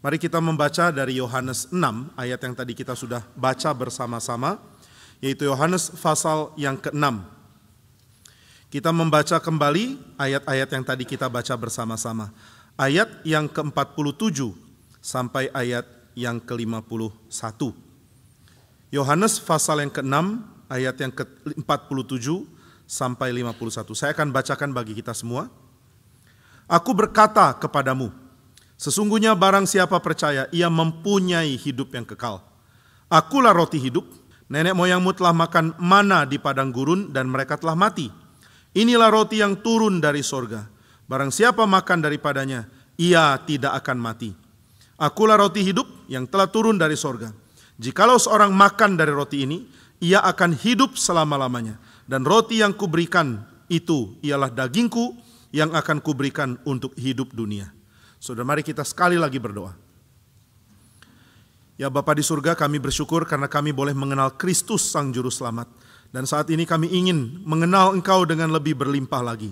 Mari kita membaca dari Yohanes 6, ayat yang tadi kita sudah baca bersama-sama, yaitu Yohanes pasal yang ke-6. Kita membaca kembali ayat-ayat yang tadi kita baca bersama-sama. Ayat yang ke-47 sampai ayat yang ke-51. Yohanes pasal yang ke-6, ayat yang ke-47 sampai 51. Saya akan bacakan bagi kita semua. Aku berkata kepadamu, sesungguhnya barang siapa percaya, ia mempunyai hidup yang kekal. Akulah roti hidup. Nenek moyangmu telah makan mana di padang gurun dan mereka telah mati. Inilah roti yang turun dari sorga. Barang siapa makan daripadanya, ia tidak akan mati. Akulah roti hidup yang telah turun dari sorga. Jikalau seorang makan dari roti ini, ia akan hidup selama-lamanya. Dan roti yang kuberikan itu ialah dagingku yang akan kuberikan untuk hidup dunia. Saudara, mari kita sekali lagi berdoa. Ya Bapa di surga, kami bersyukur karena kami boleh mengenal Kristus Sang Juru Selamat. Dan saat ini kami ingin mengenal Engkau dengan lebih berlimpah lagi.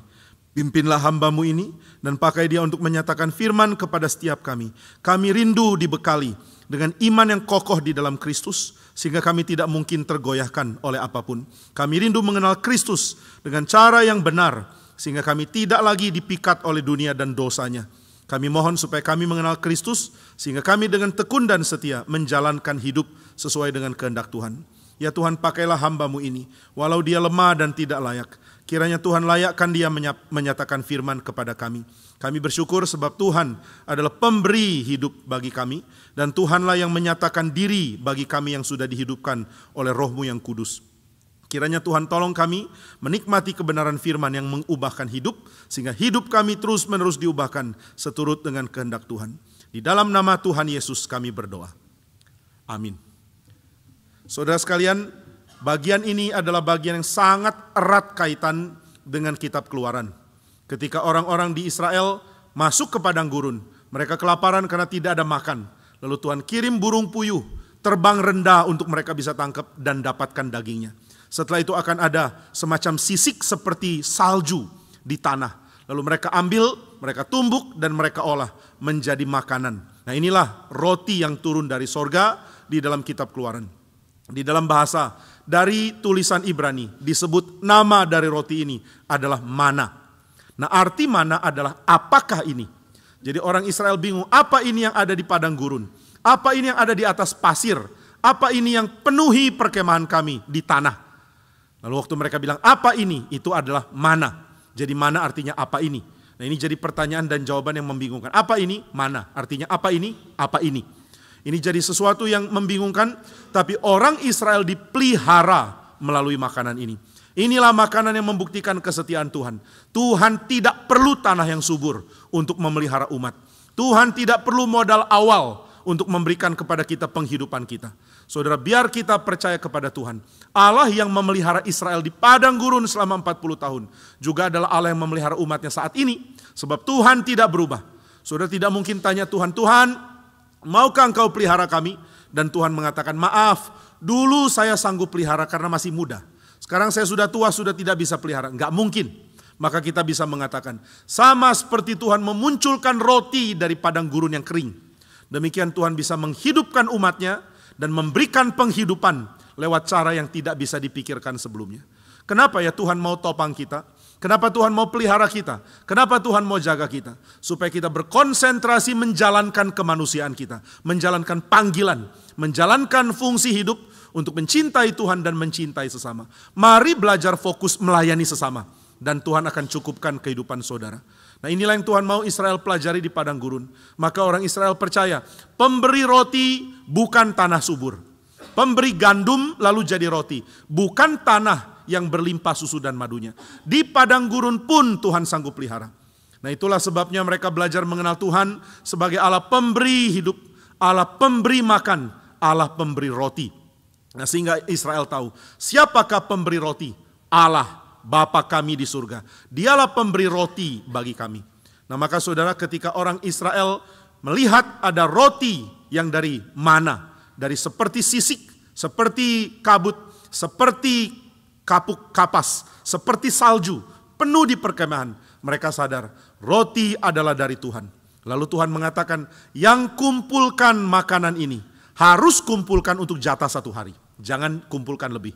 Pimpinlah hamba-Mu ini dan pakai dia untuk menyatakan firman kepada setiap kami. Kami rindu dibekali dengan iman yang kokoh di dalam Kristus, sehingga kami tidak mungkin tergoyahkan oleh apapun. Kami rindu mengenal Kristus dengan cara yang benar, sehingga kami tidak lagi dipikat oleh dunia dan dosanya. Kami mohon supaya kami mengenal Kristus, sehingga kami dengan tekun dan setia menjalankan hidup sesuai dengan kehendak Tuhan. Ya Tuhan, pakailah hamba-Mu ini, walau dia lemah dan tidak layak. Kiranya Tuhan layakkan dia menyatakan firman kepada kami. Kami bersyukur sebab Tuhan adalah pemberi hidup bagi kami, dan Tuhanlah yang menyatakan diri bagi kami yang sudah dihidupkan oleh Roh-Mu yang kudus. Kiranya Tuhan tolong kami menikmati kebenaran firman yang mengubahkan hidup, sehingga hidup kami terus-menerus diubahkan seturut dengan kehendak Tuhan. Di dalam nama Tuhan Yesus kami berdoa. Amin. Saudara sekalian, bagian ini adalah bagian yang sangat erat kaitan dengan kitab Keluaran. Ketika orang-orang di Israel masuk ke padang gurun, mereka kelaparan karena tidak ada makan. Lalu Tuhan kirim burung puyuh terbang rendah untuk mereka bisa tangkap dan dapatkan dagingnya. Setelah itu akan ada semacam sisik seperti salju di tanah. Lalu mereka ambil, mereka tumbuk dan mereka olah menjadi makanan. Nah, inilah roti yang turun dari sorga di dalam kitab Keluaran. Di dalam bahasa dari tulisan Ibrani disebut nama dari roti ini adalah mana. Nah, arti mana adalah apakah ini? Jadi orang Israel bingung, apa ini yang ada di padang gurun? Apa ini yang ada di atas pasir? Apa ini yang penuhi perkemahan kami di tanah? Lalu waktu mereka bilang, apa ini? Itu adalah mana. Jadi mana artinya apa ini? Nah, ini jadi pertanyaan dan jawaban yang membingungkan. Apa ini? Mana. Artinya apa ini? Apa ini? Ini jadi sesuatu yang membingungkan, tapi orang Israel dipelihara melalui makanan ini. Inilah makanan yang membuktikan kesetiaan Tuhan. Tuhan tidak perlu tanah yang subur untuk memelihara umat. Tuhan tidak perlu modal awal untuk memberikan kepada kita penghidupan kita. Saudara, biar kita percaya kepada Tuhan. Allah yang memelihara Israel di padang gurun selama 40 tahun juga adalah Allah yang memelihara umatnya saat ini. Sebab Tuhan tidak berubah. Saudara tidak mungkin tanya Tuhan, Tuhan, maukah Engkau pelihara kami? Dan Tuhan mengatakan, maaf, dulu saya sanggup pelihara karena masih muda. Sekarang saya sudah tua, sudah tidak bisa pelihara. Enggak mungkin. Maka kita bisa mengatakan, sama seperti Tuhan memunculkan roti dari padang gurun yang kering, demikian Tuhan bisa menghidupkan umatnya dan memberikan penghidupan lewat cara yang tidak bisa dipikirkan sebelumnya. Kenapa ya Tuhan mau topang kita? Kenapa Tuhan mau pelihara kita? Kenapa Tuhan mau jaga kita? Supaya kita berkonsentrasi menjalankan kemanusiaan kita, menjalankan panggilan, menjalankan fungsi hidup untuk mencintai Tuhan dan mencintai sesama. Mari belajar fokus melayani sesama, dan Tuhan akan cukupkan kehidupan saudara. Nah, inilah yang Tuhan mau Israel pelajari di padang gurun. Maka orang Israel percaya, pemberi roti bukan tanah subur. Pemberi gandum lalu jadi roti, bukan tanah yang berlimpah susu dan madunya. Di padang gurun pun Tuhan sanggup pelihara. Nah, itulah sebabnya mereka belajar mengenal Tuhan sebagai Allah pemberi hidup, Allah pemberi makan, Allah pemberi roti. Nah, sehingga Israel tahu, siapakah pemberi roti? Allah, Bapa kami di surga. Dialah pemberi roti bagi kami. Nah, maka saudara, ketika orang Israel melihat ada roti yang dari mana, dari seperti sisik, seperti kabut, seperti kapuk kapas, seperti salju, penuh di perkemahan, mereka sadar roti adalah dari Tuhan. Lalu Tuhan mengatakan, yang kumpulkan makanan ini harus kumpulkan untuk jatah 1 hari. Jangan kumpulkan lebih.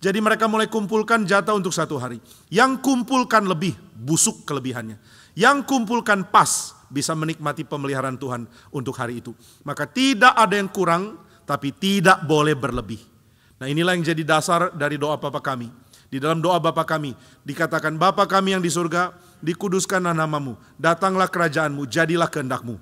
Jadi mereka mulai kumpulkan jatah untuk 1 hari. Yang kumpulkan lebih, busuk kelebihannya. Yang kumpulkan pas, bisa menikmati pemeliharaan Tuhan untuk hari itu. Maka tidak ada yang kurang, tapi tidak boleh berlebih. Nah, inilah yang jadi dasar dari doa Bapa kami. Di dalam doa Bapa kami dikatakan, Bapa kami yang di surga, dikuduskanlah namamu, datanglah kerajaanmu, jadilah kehendakmu.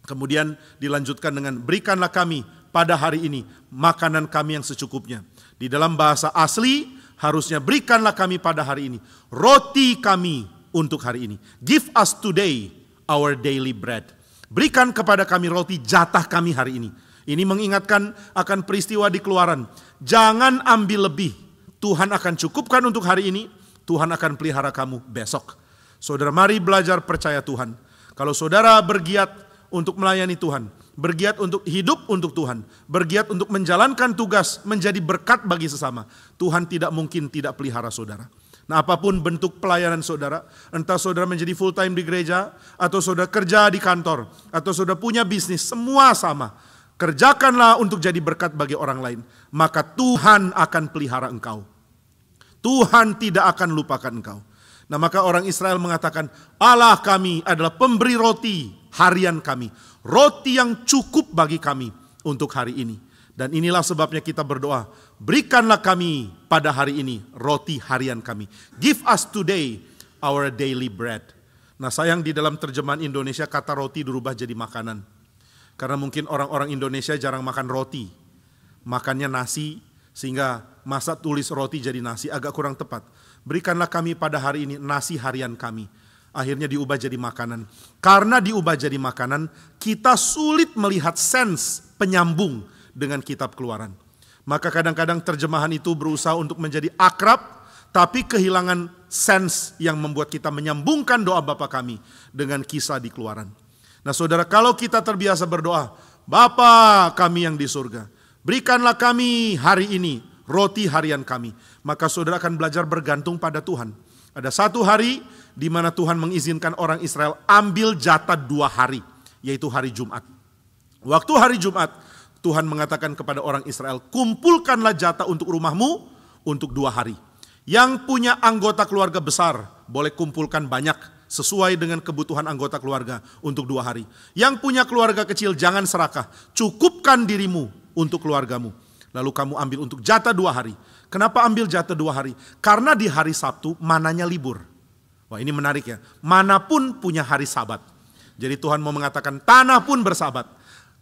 Kemudian dilanjutkan dengan, berikanlah kami pada hari ini makanan kami yang secukupnya. Di dalam bahasa asli harusnya, berikanlah kami pada hari ini roti kami untuk hari ini. Give us today our daily bread. Berikan kepada kami roti jatah kami hari ini. Ini mengingatkan akan peristiwa di Keluaran. Jangan ambil lebih. Tuhan akan cukupkan untuk hari ini. Tuhan akan pelihara kamu besok. Saudara, mari belajar percaya Tuhan. Kalau saudara bergiat untuk melayani Tuhan, bergiat untuk hidup untuk Tuhan, bergiat untuk menjalankan tugas menjadi berkat bagi sesama, Tuhan tidak mungkin tidak pelihara saudara. Nah, apapun bentuk pelayanan saudara, entah saudara menjadi full time di gereja, atau saudara kerja di kantor, atau saudara punya bisnis, semua sama. Kerjakanlah untuk jadi berkat bagi orang lain, maka Tuhan akan pelihara engkau. Tuhan tidak akan lupakan engkau. Nah, maka orang Israel mengatakan, Allah kami adalah pemberi roti harian kami, roti yang cukup bagi kami untuk hari ini. Dan inilah sebabnya kita berdoa, berikanlah kami pada hari ini roti harian kami. Give us today our daily bread. Nah, sayang di dalam terjemahan Indonesia kata roti dirubah jadi makanan. Karena mungkin orang-orang Indonesia jarang makan roti, makannya nasi, sehingga masa tulis roti jadi nasi agak kurang tepat. Berikanlah kami pada hari ini nasi harian kami. Akhirnya diubah jadi makanan. Karena diubah jadi makanan, kita sulit melihat sense penyambung dengan kitab Keluaran. Maka kadang-kadang terjemahan itu berusaha untuk menjadi akrab, tapi kehilangan sense yang membuat kita menyambungkan doa Bapa kami dengan kisah di Keluaran. Nah, saudara, kalau kita terbiasa berdoa, Bapa kami yang di surga, berikanlah kami hari ini roti harian kami, maka saudara akan belajar bergantung pada Tuhan. Ada satu hari di mana Tuhan mengizinkan orang Israel ambil jatah 2 hari, yaitu hari Jumat. Waktu hari Jumat, Tuhan mengatakan kepada orang Israel, kumpulkanlah jatah untuk rumahmu untuk 2 hari. Yang punya anggota keluarga besar, boleh kumpulkan banyak, sesuai dengan kebutuhan anggota keluarga untuk 2 hari. Yang punya keluarga kecil jangan serakah, cukupkan dirimu untuk keluargamu. Lalu kamu ambil untuk jatah 2 hari. Kenapa ambil jatah 2 hari? Karena di hari Sabtu mananya libur. Wah, ini menarik ya. Mana pun punya hari Sabat. Jadi Tuhan mau mengatakan tanah pun bersabat.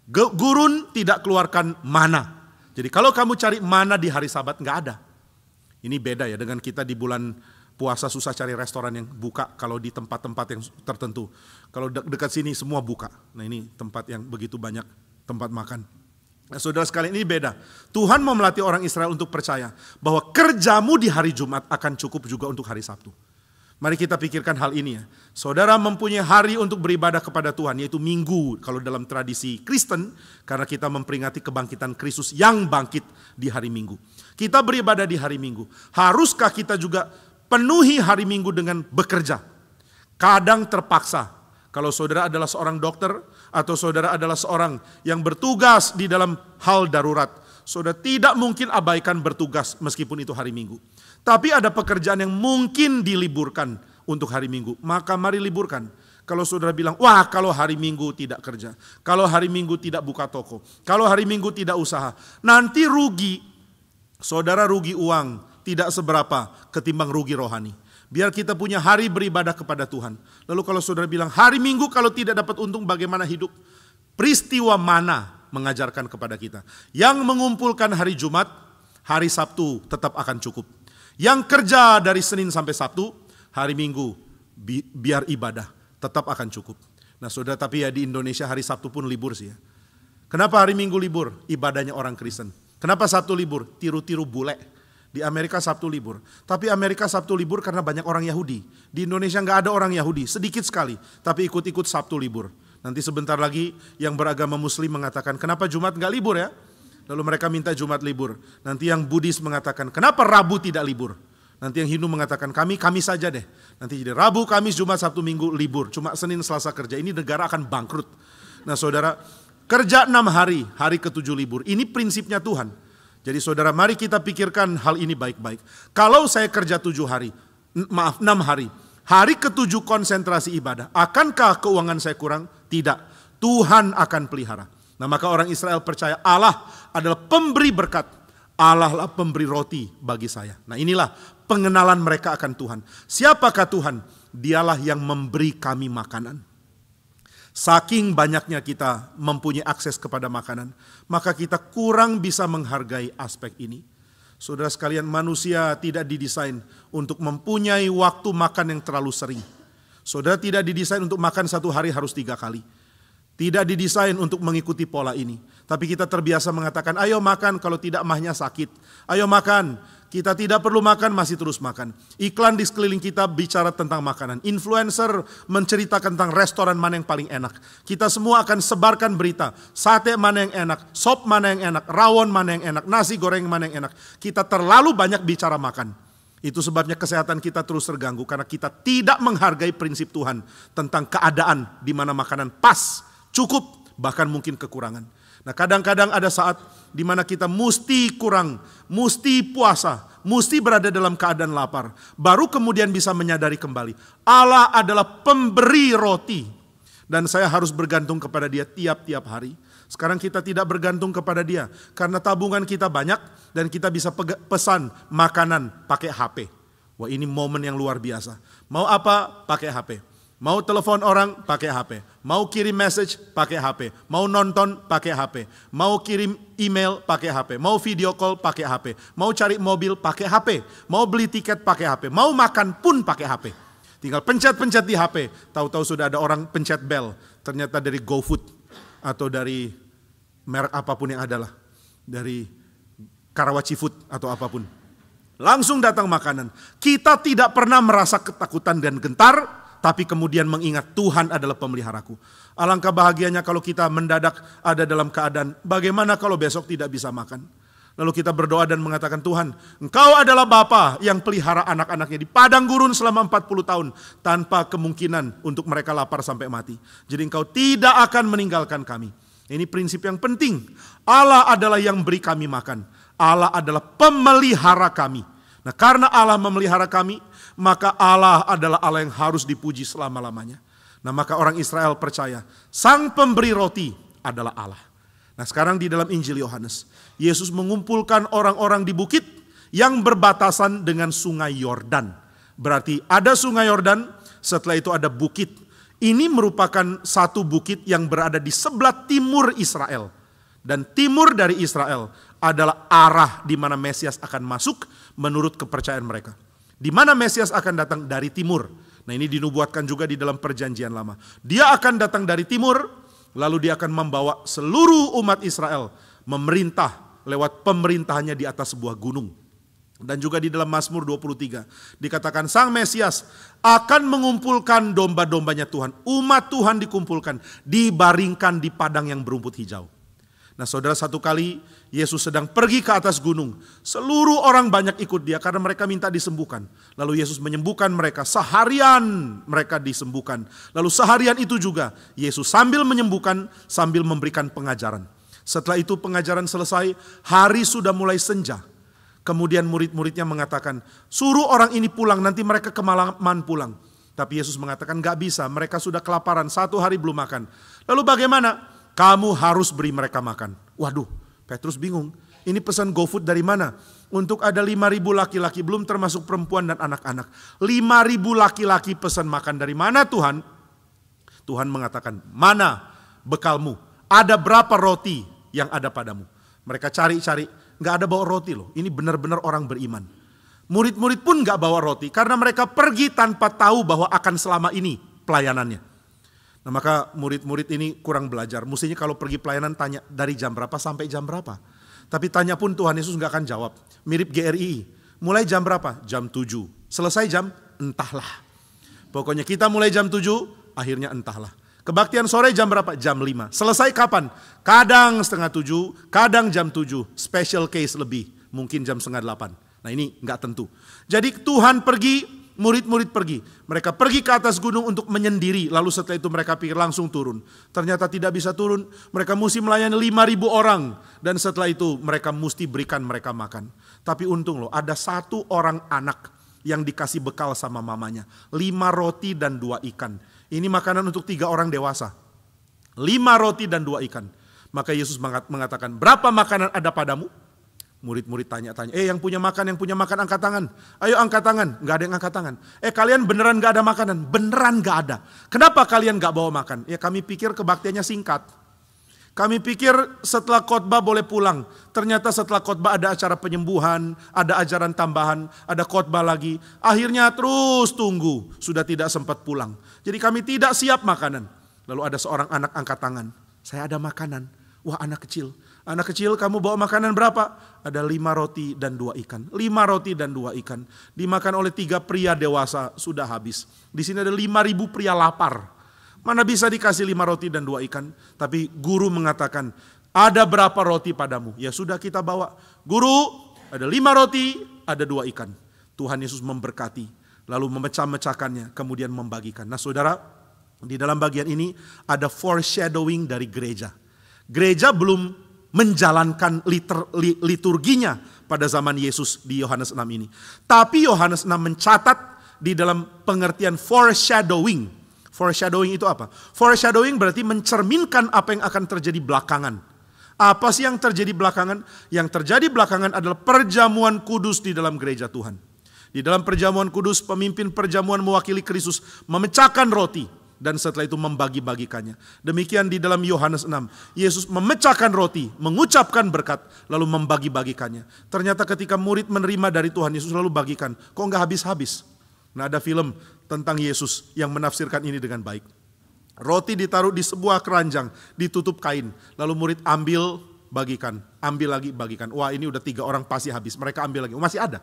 Gurun tidak keluarkan mana. Jadi kalau kamu cari mana di hari Sabat, nggak ada. Ini beda ya dengan kita di bulan puasa susah cari restoran yang buka kalau di tempat-tempat yang tertentu. Kalau dekat sini semua buka. Nah, ini tempat yang begitu banyak tempat makan. Nah, saudara sekalian, ini beda. Tuhan mau melatih orang Israel untuk percaya bahwa kerjamu di hari Jumat akan cukup juga untuk hari Sabtu. Mari kita pikirkan hal ini ya. Saudara mempunyai hari untuk beribadah kepada Tuhan, yaitu Minggu kalau dalam tradisi Kristen, karena kita memperingati kebangkitan Kristus yang bangkit di hari Minggu. Kita beribadah di hari Minggu. Haruskah kita juga penuhi hari Minggu dengan bekerja? Kadang terpaksa. Kalau saudara adalah seorang dokter, atau saudara adalah seorang yang bertugas di dalam hal darurat, saudara tidak mungkin abaikan bertugas meskipun itu hari Minggu. Tapi ada pekerjaan yang mungkin diliburkan untuk hari Minggu, maka mari liburkan. Kalau saudara bilang, wah kalau hari Minggu tidak kerja, kalau hari Minggu tidak buka toko, kalau hari Minggu tidak usaha, nanti rugi. Saudara rugi uang, tidak seberapa ketimbang rugi rohani. Biar kita punya hari beribadah kepada Tuhan. Lalu kalau saudara bilang, hari Minggu kalau tidak dapat untung bagaimana hidup? Peristiwa mana mengajarkan kepada kita. Yang mengumpulkan hari Jumat, hari Sabtu tetap akan cukup. Yang kerja dari Senin sampai Sabtu, hari Minggu biar ibadah, tetap akan cukup. Nah saudara, tapi ya di Indonesia hari Sabtu pun libur sih ya. Kenapa hari Minggu libur? Ibadahnya orang Kristen. Kenapa Sabtu libur? Tiru-tiru bule. Di Amerika Sabtu libur. Tapi Amerika Sabtu libur karena banyak orang Yahudi. Di Indonesia nggak ada orang Yahudi, sedikit sekali. Tapi ikut-ikut Sabtu libur. Nanti sebentar lagi yang beragama Muslim mengatakan, kenapa Jumat nggak libur ya? Lalu mereka minta Jumat libur. Nanti yang Buddhis mengatakan, kenapa Rabu tidak libur? Nanti yang Hindu mengatakan kami saja deh. Nanti jadi Rabu, Kamis, Jumat, Sabtu, Minggu libur. Cuma Senin, Selasa kerja. Ini negara akan bangkrut. Nah saudara, kerja 6 hari, hari ke-7 libur. Ini prinsipnya Tuhan. Jadi saudara, mari kita pikirkan hal ini baik-baik. Kalau saya kerja 6 hari. Hari ke-7 konsentrasi ibadah. Akankah keuangan saya kurang? Tidak. Tuhan akan pelihara. Nah maka orang Israel percaya Allah adalah pemberi berkat. Allah lah pemberi roti bagi saya. Nah inilah pengenalan mereka akan Tuhan. Siapakah Tuhan? Dialah yang memberi kami makanan. Saking banyaknya kita mempunyai akses kepada makanan, maka kita kurang bisa menghargai aspek ini. Saudara sekalian, manusia tidak didesain untuk mempunyai waktu makan yang terlalu sering. Saudara tidak didesain untuk makan 1 hari harus 3 kali. Tidak didesain untuk mengikuti pola ini. Tapi kita terbiasa mengatakan, ayo makan, kalau tidak mahnya sakit. Ayo makan, kita tidak perlu makan, masih terus makan. Iklan di sekeliling kita bicara tentang makanan. Influencer menceritakan tentang restoran mana yang paling enak. Kita semua akan sebarkan berita. Sate mana yang enak, sop mana yang enak, rawon mana yang enak, nasi goreng mana yang enak. Kita terlalu banyak bicara makan. Itu sebabnya kesehatan kita terus terganggu. Karena kita tidak menghargai prinsip Tuhan tentang keadaan di mana makanan pas, cukup, bahkan mungkin kekurangan. Nah kadang-kadang ada saat di mana kita mesti kurang, mesti puasa, mesti berada dalam keadaan lapar. Baru kemudian bisa menyadari kembali, Allah adalah pemberi roti. Dan saya harus bergantung kepada Dia tiap-tiap hari. Sekarang kita tidak bergantung kepada Dia, karena tabungan kita banyak dan kita bisa pesan makanan pakai HP. Wah ini momen yang luar biasa. Mau apa? Pakai HP. Mau telepon orang, pakai HP. Mau kirim message, pakai HP. Mau nonton, pakai HP. Mau kirim email, pakai HP. Mau video call, pakai HP. Mau cari mobil, pakai HP. Mau beli tiket, pakai HP. Mau makan pun pakai HP. Tinggal pencet-pencet di HP. Tahu-tahu sudah ada orang pencet bel. Ternyata dari GoFood. Atau dari merek apapun yang adalah. Dari Karawaci Food atau apapun. Langsung datang makanan. Kita tidak pernah merasa ketakutan dan gentar. Tapi kemudian mengingat Tuhan adalah pemeliharaku. Alangkah bahagianya kalau kita mendadak ada dalam keadaan bagaimana kalau besok tidak bisa makan. Lalu kita berdoa dan mengatakan, Tuhan, Engkau adalah Bapa yang pelihara anak-anaknya di padang gurun selama 40 tahun. Tanpa kemungkinan untuk mereka lapar sampai mati. Jadi Engkau tidak akan meninggalkan kami. Ini prinsip yang penting. Allah adalah yang beri kami makan. Allah adalah pemelihara kami. Nah karena Allah memelihara kami, maka Allah adalah Allah yang harus dipuji selama-lamanya. Nah maka orang Israel percaya, Sang pemberi roti adalah Allah. Nah sekarang di dalam Injil Yohanes, Yesus mengumpulkan orang-orang di bukit yang berbatasan dengan sungai Yordan. Berarti ada sungai Yordan, setelah itu ada bukit. Ini merupakan satu bukit yang berada di sebelah timur Israel. Dan timur dari Israel adalah arah di mana Mesias akan masuk menurut kepercayaan mereka. Di mana Mesias akan datang? Dari timur. Nah ini dinubuatkan juga di dalam perjanjian lama. Dia akan datang dari timur, lalu dia akan membawa seluruh umat Israel memerintah lewat pemerintahannya di atas sebuah gunung. Dan juga di dalam Mazmur 23 dikatakan Sang Mesias akan mengumpulkan domba-dombanya Tuhan. Umat Tuhan dikumpulkan, dibaringkan di padang yang berumput hijau. Nah saudara, satu kali Yesus sedang pergi ke atas gunung. Seluruh orang banyak ikut dia karena mereka minta disembuhkan. Lalu Yesus menyembuhkan mereka. Seharian mereka disembuhkan. Lalu seharian itu juga Yesus sambil menyembuhkan, sambil memberikan pengajaran. Setelah itu pengajaran selesai, hari sudah mulai senja. Kemudian murid-muridnya mengatakan, suruh orang ini pulang, nanti mereka kemalaman pulang. Tapi Yesus mengatakan gak bisa, mereka sudah kelaparan, 1 hari belum makan. Lalu bagaimana? Kamu harus beri mereka makan. Waduh, Petrus bingung. Ini pesan GoFood dari mana? Untuk ada 5.000 laki-laki, belum termasuk perempuan dan anak-anak. 5.000 laki-laki pesan makan dari mana Tuhan? Tuhan mengatakan, mana bekalmu? Ada berapa roti yang ada padamu? Mereka cari-cari, gak ada bawa roti loh. Ini benar-benar orang beriman. Murid-murid pun gak bawa roti, karena mereka pergi tanpa tahu bahwa akan selama ini pelayanannya. Nah maka murid-murid ini kurang belajar. Mestinya kalau pergi pelayanan tanya dari jam berapa sampai jam berapa. Tapi tanya pun Tuhan Yesus gak akan jawab. Mirip GRI. Mulai jam berapa? Jam 7. Selesai jam? Entahlah. Pokoknya kita mulai jam 7, akhirnya entahlah. Kebaktian sore jam berapa? Jam 5. Selesai kapan? Kadang setengah 7, kadang jam 7. Special case lebih. Mungkin jam setengah 8. Nah ini nggak tentu. Jadi Tuhan pergi, murid-murid pergi. Mereka pergi ke atas gunung untuk menyendiri. Lalu setelah itu mereka pikir langsung turun. Ternyata tidak bisa turun. Mereka mesti melayani 5.000 orang. Dan setelah itu mereka mesti berikan mereka makan. Tapi untung loh, ada satu orang anak yang dikasih bekal sama mamanya. 5 roti dan 2 ikan. Ini makanan untuk 3 orang dewasa. 5 roti dan 2 ikan. Maka Yesus mengatakan, berapa makanan ada padamu? Murid-murid tanya-tanya, yang punya makan angkat tangan. Ayo angkat tangan, gak ada yang angkat tangan. Kalian beneran gak ada makanan? Beneran gak ada. Kenapa kalian gak bawa makan? Ya kami pikir kebaktiannya singkat. Kami pikir setelah khotbah boleh pulang. Ternyata setelah khotbah ada acara penyembuhan, ada ajaran tambahan, ada khotbah lagi. Akhirnya terus tunggu, sudah tidak sempat pulang. Jadi kami tidak siap makanan. Lalu ada seorang anak angkat tangan. Saya ada makanan. Wah, anak kecil. Anak kecil, kamu bawa makanan berapa? Ada 5 roti dan 2 ikan. 5 roti dan 2 ikan. Dimakan oleh 3 pria dewasa, sudah habis. Di sini ada 5.000 pria lapar. Mana bisa dikasih 5 roti dan 2 ikan? Tapi guru mengatakan, ada berapa roti padamu? Ya sudah kita bawa. Guru, ada 5 roti, ada 2 ikan. Tuhan Yesus memberkati. Lalu memecah-mecahkannya, kemudian membagikan. Nah saudara, di dalam bagian ini ada foreshadowing dari gereja. Gereja belum menjalankan liturginya pada zaman Yesus di Yohanes 6 ini. Tapi Yohanes 6 mencatat di dalam pengertian foreshadowing. Foreshadowing itu apa? Foreshadowing berarti mencerminkan apa yang akan terjadi belakangan. Apa sih yang terjadi belakangan? Yang terjadi belakangan adalah perjamuan kudus di dalam gereja Tuhan. Di dalam perjamuan kudus, pemimpin perjamuan mewakili Kristus memecahkan roti. Dan setelah itu membagi-bagikannya. Demikian di dalam Yohanes 6. Yesus memecahkan roti, mengucapkan berkat, lalu membagi-bagikannya. Ternyata ketika murid menerima dari Tuhan Yesus lalu bagikan. Kok nggak habis-habis? Nah ada film tentang Yesus yang menafsirkan ini dengan baik. Roti ditaruh di sebuah keranjang, ditutup kain. Lalu murid ambil, bagikan. Ambil lagi, bagikan. Wah ini udah 3 orang pasti habis. Mereka ambil lagi. Masih ada.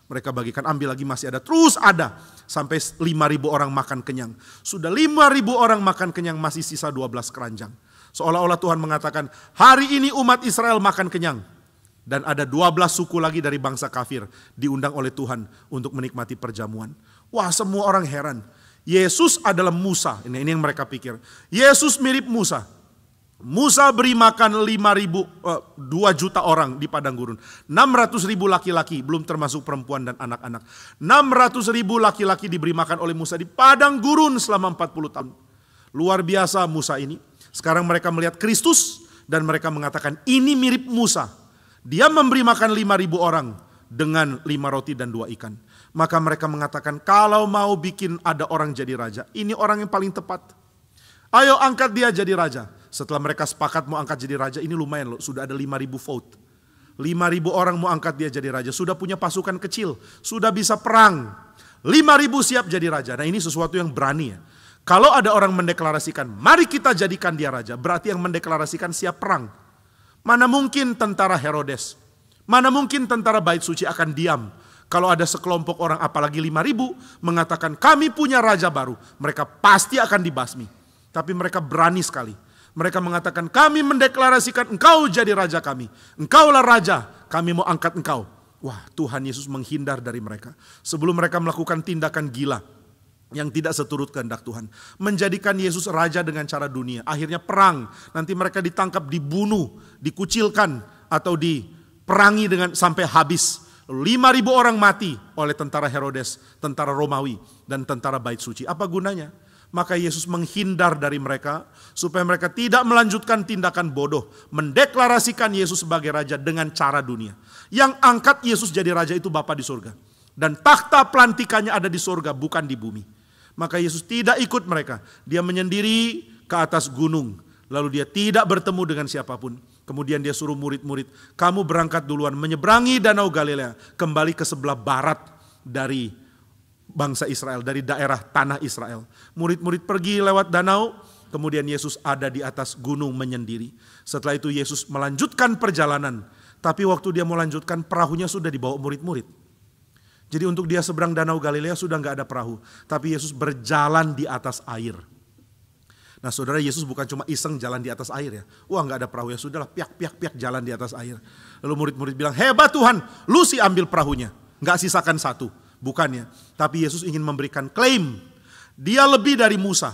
Mereka bagikan, ambil lagi, masih ada, terus ada. Sampai 5.000 orang makan kenyang. Sudah 5.000 orang makan kenyang, masih sisa 12 keranjang. Seolah-olah Tuhan mengatakan, hari ini umat Israel makan kenyang. Dan ada 12 suku lagi dari bangsa kafir diundang oleh Tuhan untuk menikmati perjamuan. Wah semua orang heran. Yesus adalah Musa, ini yang mereka pikir. Yesus mirip Musa. Musa beri makan 2 juta orang di padang gurun. 600.000 laki-laki, belum termasuk perempuan dan anak-anak. 600.000 laki-laki diberi makan oleh Musa di padang gurun selama 40 tahun. Luar biasa Musa ini. Sekarang mereka melihat Kristus dan mereka mengatakan ini mirip Musa. Dia memberi makan 5.000 orang dengan 5 roti dan 2 ikan. Maka mereka mengatakan kalau mau bikin ada orang jadi raja, ini orang yang paling tepat. Ayo angkat dia jadi raja. Setelah mereka sepakat mau angkat jadi raja, ini lumayan loh, sudah ada 5.000 vote. 5.000 orang mau angkat dia jadi raja, sudah punya pasukan kecil, sudah bisa perang. 5.000 siap jadi raja. Nah ini sesuatu yang berani ya. Kalau ada orang mendeklarasikan, mari kita jadikan dia raja, berarti yang mendeklarasikan siap perang. Mana mungkin tentara Herodes, mana mungkin tentara Bait Suci akan diam. Kalau ada sekelompok orang, apalagi 5.000, mengatakan kami punya raja baru, mereka pasti akan dibasmi. Tapi mereka berani sekali. Mereka mengatakan kami mendeklarasikan engkau jadi raja kami. Engkaulah raja, kami mau angkat engkau. Wah Tuhan Yesus menghindar dari mereka. Sebelum mereka melakukan tindakan gila yang tidak seturut kehendak Tuhan. Menjadikan Yesus raja dengan cara dunia. Akhirnya perang. Nanti mereka ditangkap, dibunuh, dikucilkan atau diperangi dengan sampai habis. 5.000 orang mati oleh tentara Herodes, tentara Romawi, dan tentara Bait Suci. Apa gunanya? Maka Yesus menghindar dari mereka supaya mereka tidak melanjutkan tindakan bodoh. Mendeklarasikan Yesus sebagai raja dengan cara dunia. Yang angkat Yesus jadi raja itu Bapa di surga. Dan takhta pelantikannya ada di surga bukan di bumi. Maka Yesus tidak ikut mereka. Dia menyendiri ke atas gunung. Lalu dia tidak bertemu dengan siapapun. Kemudian dia suruh murid-murid, kamu berangkat duluan menyeberangi Danau Galilea. Kembali ke sebelah barat dari bangsa Israel, dari daerah tanah Israel. Murid-murid pergi lewat danau, kemudian Yesus ada di atas gunung menyendiri. Setelah itu Yesus melanjutkan perjalanan, tapi waktu dia melanjutkan perahunya sudah dibawa murid-murid. Jadi untuk dia seberang Danau Galilea sudah nggak ada perahu, tapi Yesus berjalan di atas air. Nah saudara, Yesus bukan cuma iseng jalan di atas air ya. Wah nggak ada perahu, ya sudahlah piak jalan di atas air. Lalu murid-murid bilang, hebat Tuhan, lu sih ambil perahunya. Nggak sisakan satu, bukannya. Tapi Yesus ingin memberikan klaim. Dia lebih dari Musa.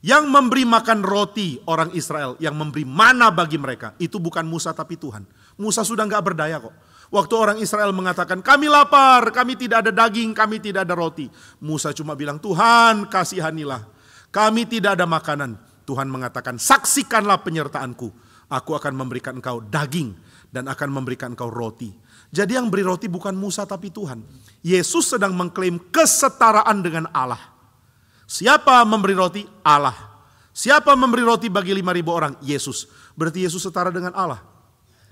Yang memberi makan roti orang Israel, yang memberi mana bagi mereka, itu bukan Musa tapi Tuhan. Musa sudah nggak berdaya kok. Waktu orang Israel mengatakan, kami lapar, kami tidak ada daging, kami tidak ada roti. Musa cuma bilang, Tuhan kasihanilah, kami tidak ada makanan. Tuhan mengatakan, saksikanlah penyertaanku. Aku akan memberikan engkau daging dan akan memberikan engkau roti. Jadi yang beri roti bukan Musa tapi Tuhan. Yesus sedang mengklaim kesetaraan dengan Allah. Siapa memberi roti? Allah. Siapa memberi roti bagi 5.000 orang? Yesus. Berarti Yesus setara dengan Allah.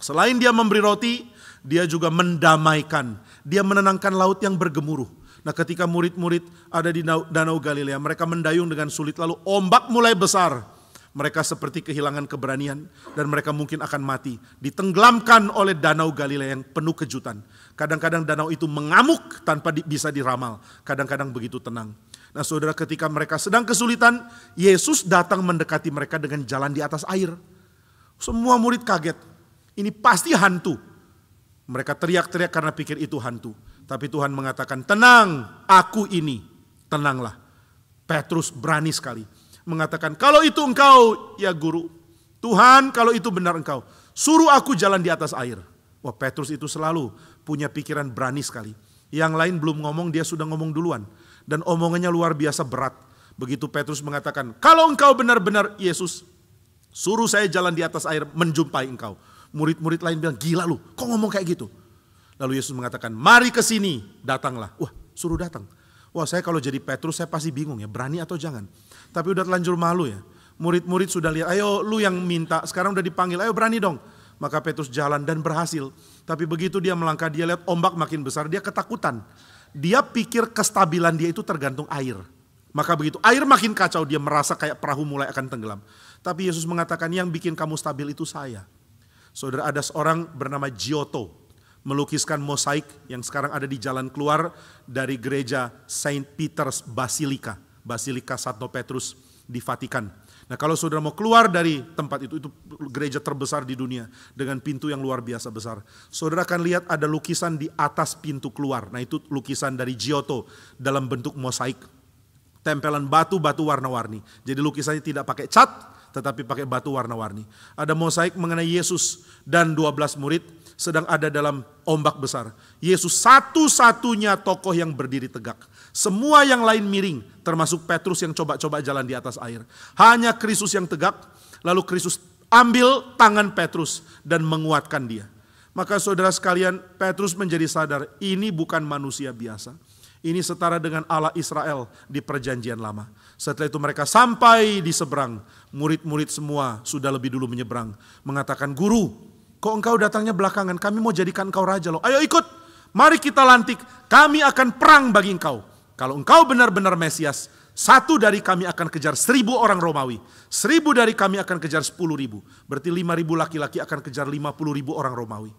Selain dia memberi roti, dia juga mendamaikan. Dia menenangkan laut yang bergemuruh. Nah, ketika murid-murid ada di Danau Galilea, mereka mendayung dengan sulit, lalu ombak mulai besar. Mereka seperti kehilangan keberanian dan mereka mungkin akan mati. Ditenggelamkan oleh Danau Galilea yang penuh kejutan. Kadang-kadang danau itu mengamuk tanpa bisa diramal. Kadang-kadang begitu tenang. Nah saudara, ketika mereka sedang kesulitan, Yesus datang mendekati mereka dengan jalan di atas air. Semua murid kaget. Ini pasti hantu. Mereka teriak-teriak karena pikir itu hantu. Tapi Tuhan mengatakan, tenang, aku ini. Tenanglah. Petrus berani sekali. Mengatakan, kalau itu engkau, ya guru. Tuhan, kalau itu benar engkau, suruh aku jalan di atas air. Wah, Petrus itu selalu punya pikiran berani sekali. Yang lain belum ngomong, dia sudah ngomong duluan. Dan omongannya luar biasa berat. Begitu Petrus mengatakan, kalau engkau benar-benar Yesus, suruh saya jalan di atas air menjumpai engkau. Murid-murid lain bilang, gila lu, kok ngomong kayak gitu? Lalu Yesus mengatakan, mari ke sini, datanglah. Wah, suruh datang. Wah, saya kalau jadi Petrus saya pasti bingung ya, berani atau jangan. Tapi udah telanjur malu ya. Murid-murid sudah lihat, ayo lu yang minta, sekarang udah dipanggil, ayo berani dong. Maka Petrus jalan dan berhasil. Tapi begitu dia melangkah, dia lihat ombak makin besar, dia ketakutan. Dia pikir kestabilan dia itu tergantung air. Maka begitu air makin kacau, dia merasa kayak perahu mulai akan tenggelam. Tapi Yesus mengatakan, yang bikin kamu stabil itu saya. Saudara, ada seorang bernama Giotto, melukiskan mosaik yang sekarang ada di jalan keluar dari gereja Saint Peter's Basilica, Basilika Santo Petrus di Vatikan. Nah, kalau saudara mau keluar dari tempat itu gereja terbesar di dunia dengan pintu yang luar biasa besar. Saudara akan lihat ada lukisan di atas pintu keluar. Nah, itu lukisan dari Giotto dalam bentuk mosaik. Tempelan batu-batu warna-warni. Jadi lukisannya tidak pakai cat, tetapi pakai batu warna-warni. Ada mosaik mengenai Yesus dan 12 murid sedang ada dalam ombak besar. Yesus satu-satunya tokoh yang berdiri tegak. Semua yang lain miring, termasuk Petrus yang coba-coba jalan di atas air. Hanya Kristus yang tegak, lalu Kristus ambil tangan Petrus dan menguatkan dia. Maka saudara sekalian, Petrus menjadi sadar, ini bukan manusia biasa. Ini setara dengan Allah Israel di perjanjian lama. Setelah itu mereka sampai di seberang. Murid-murid semua sudah lebih dulu menyeberang. Mengatakan, guru, kok engkau datangnya belakangan? Kami mau jadikan engkau raja loh. Ayo ikut, mari kita lantik. Kami akan perang bagi engkau. Kalau engkau benar-benar Mesias, 1 dari kami akan kejar 1.000 orang Romawi. 1.000 dari kami akan kejar 10.000. Berarti 5.000 laki-laki akan kejar 50.000 orang Romawi.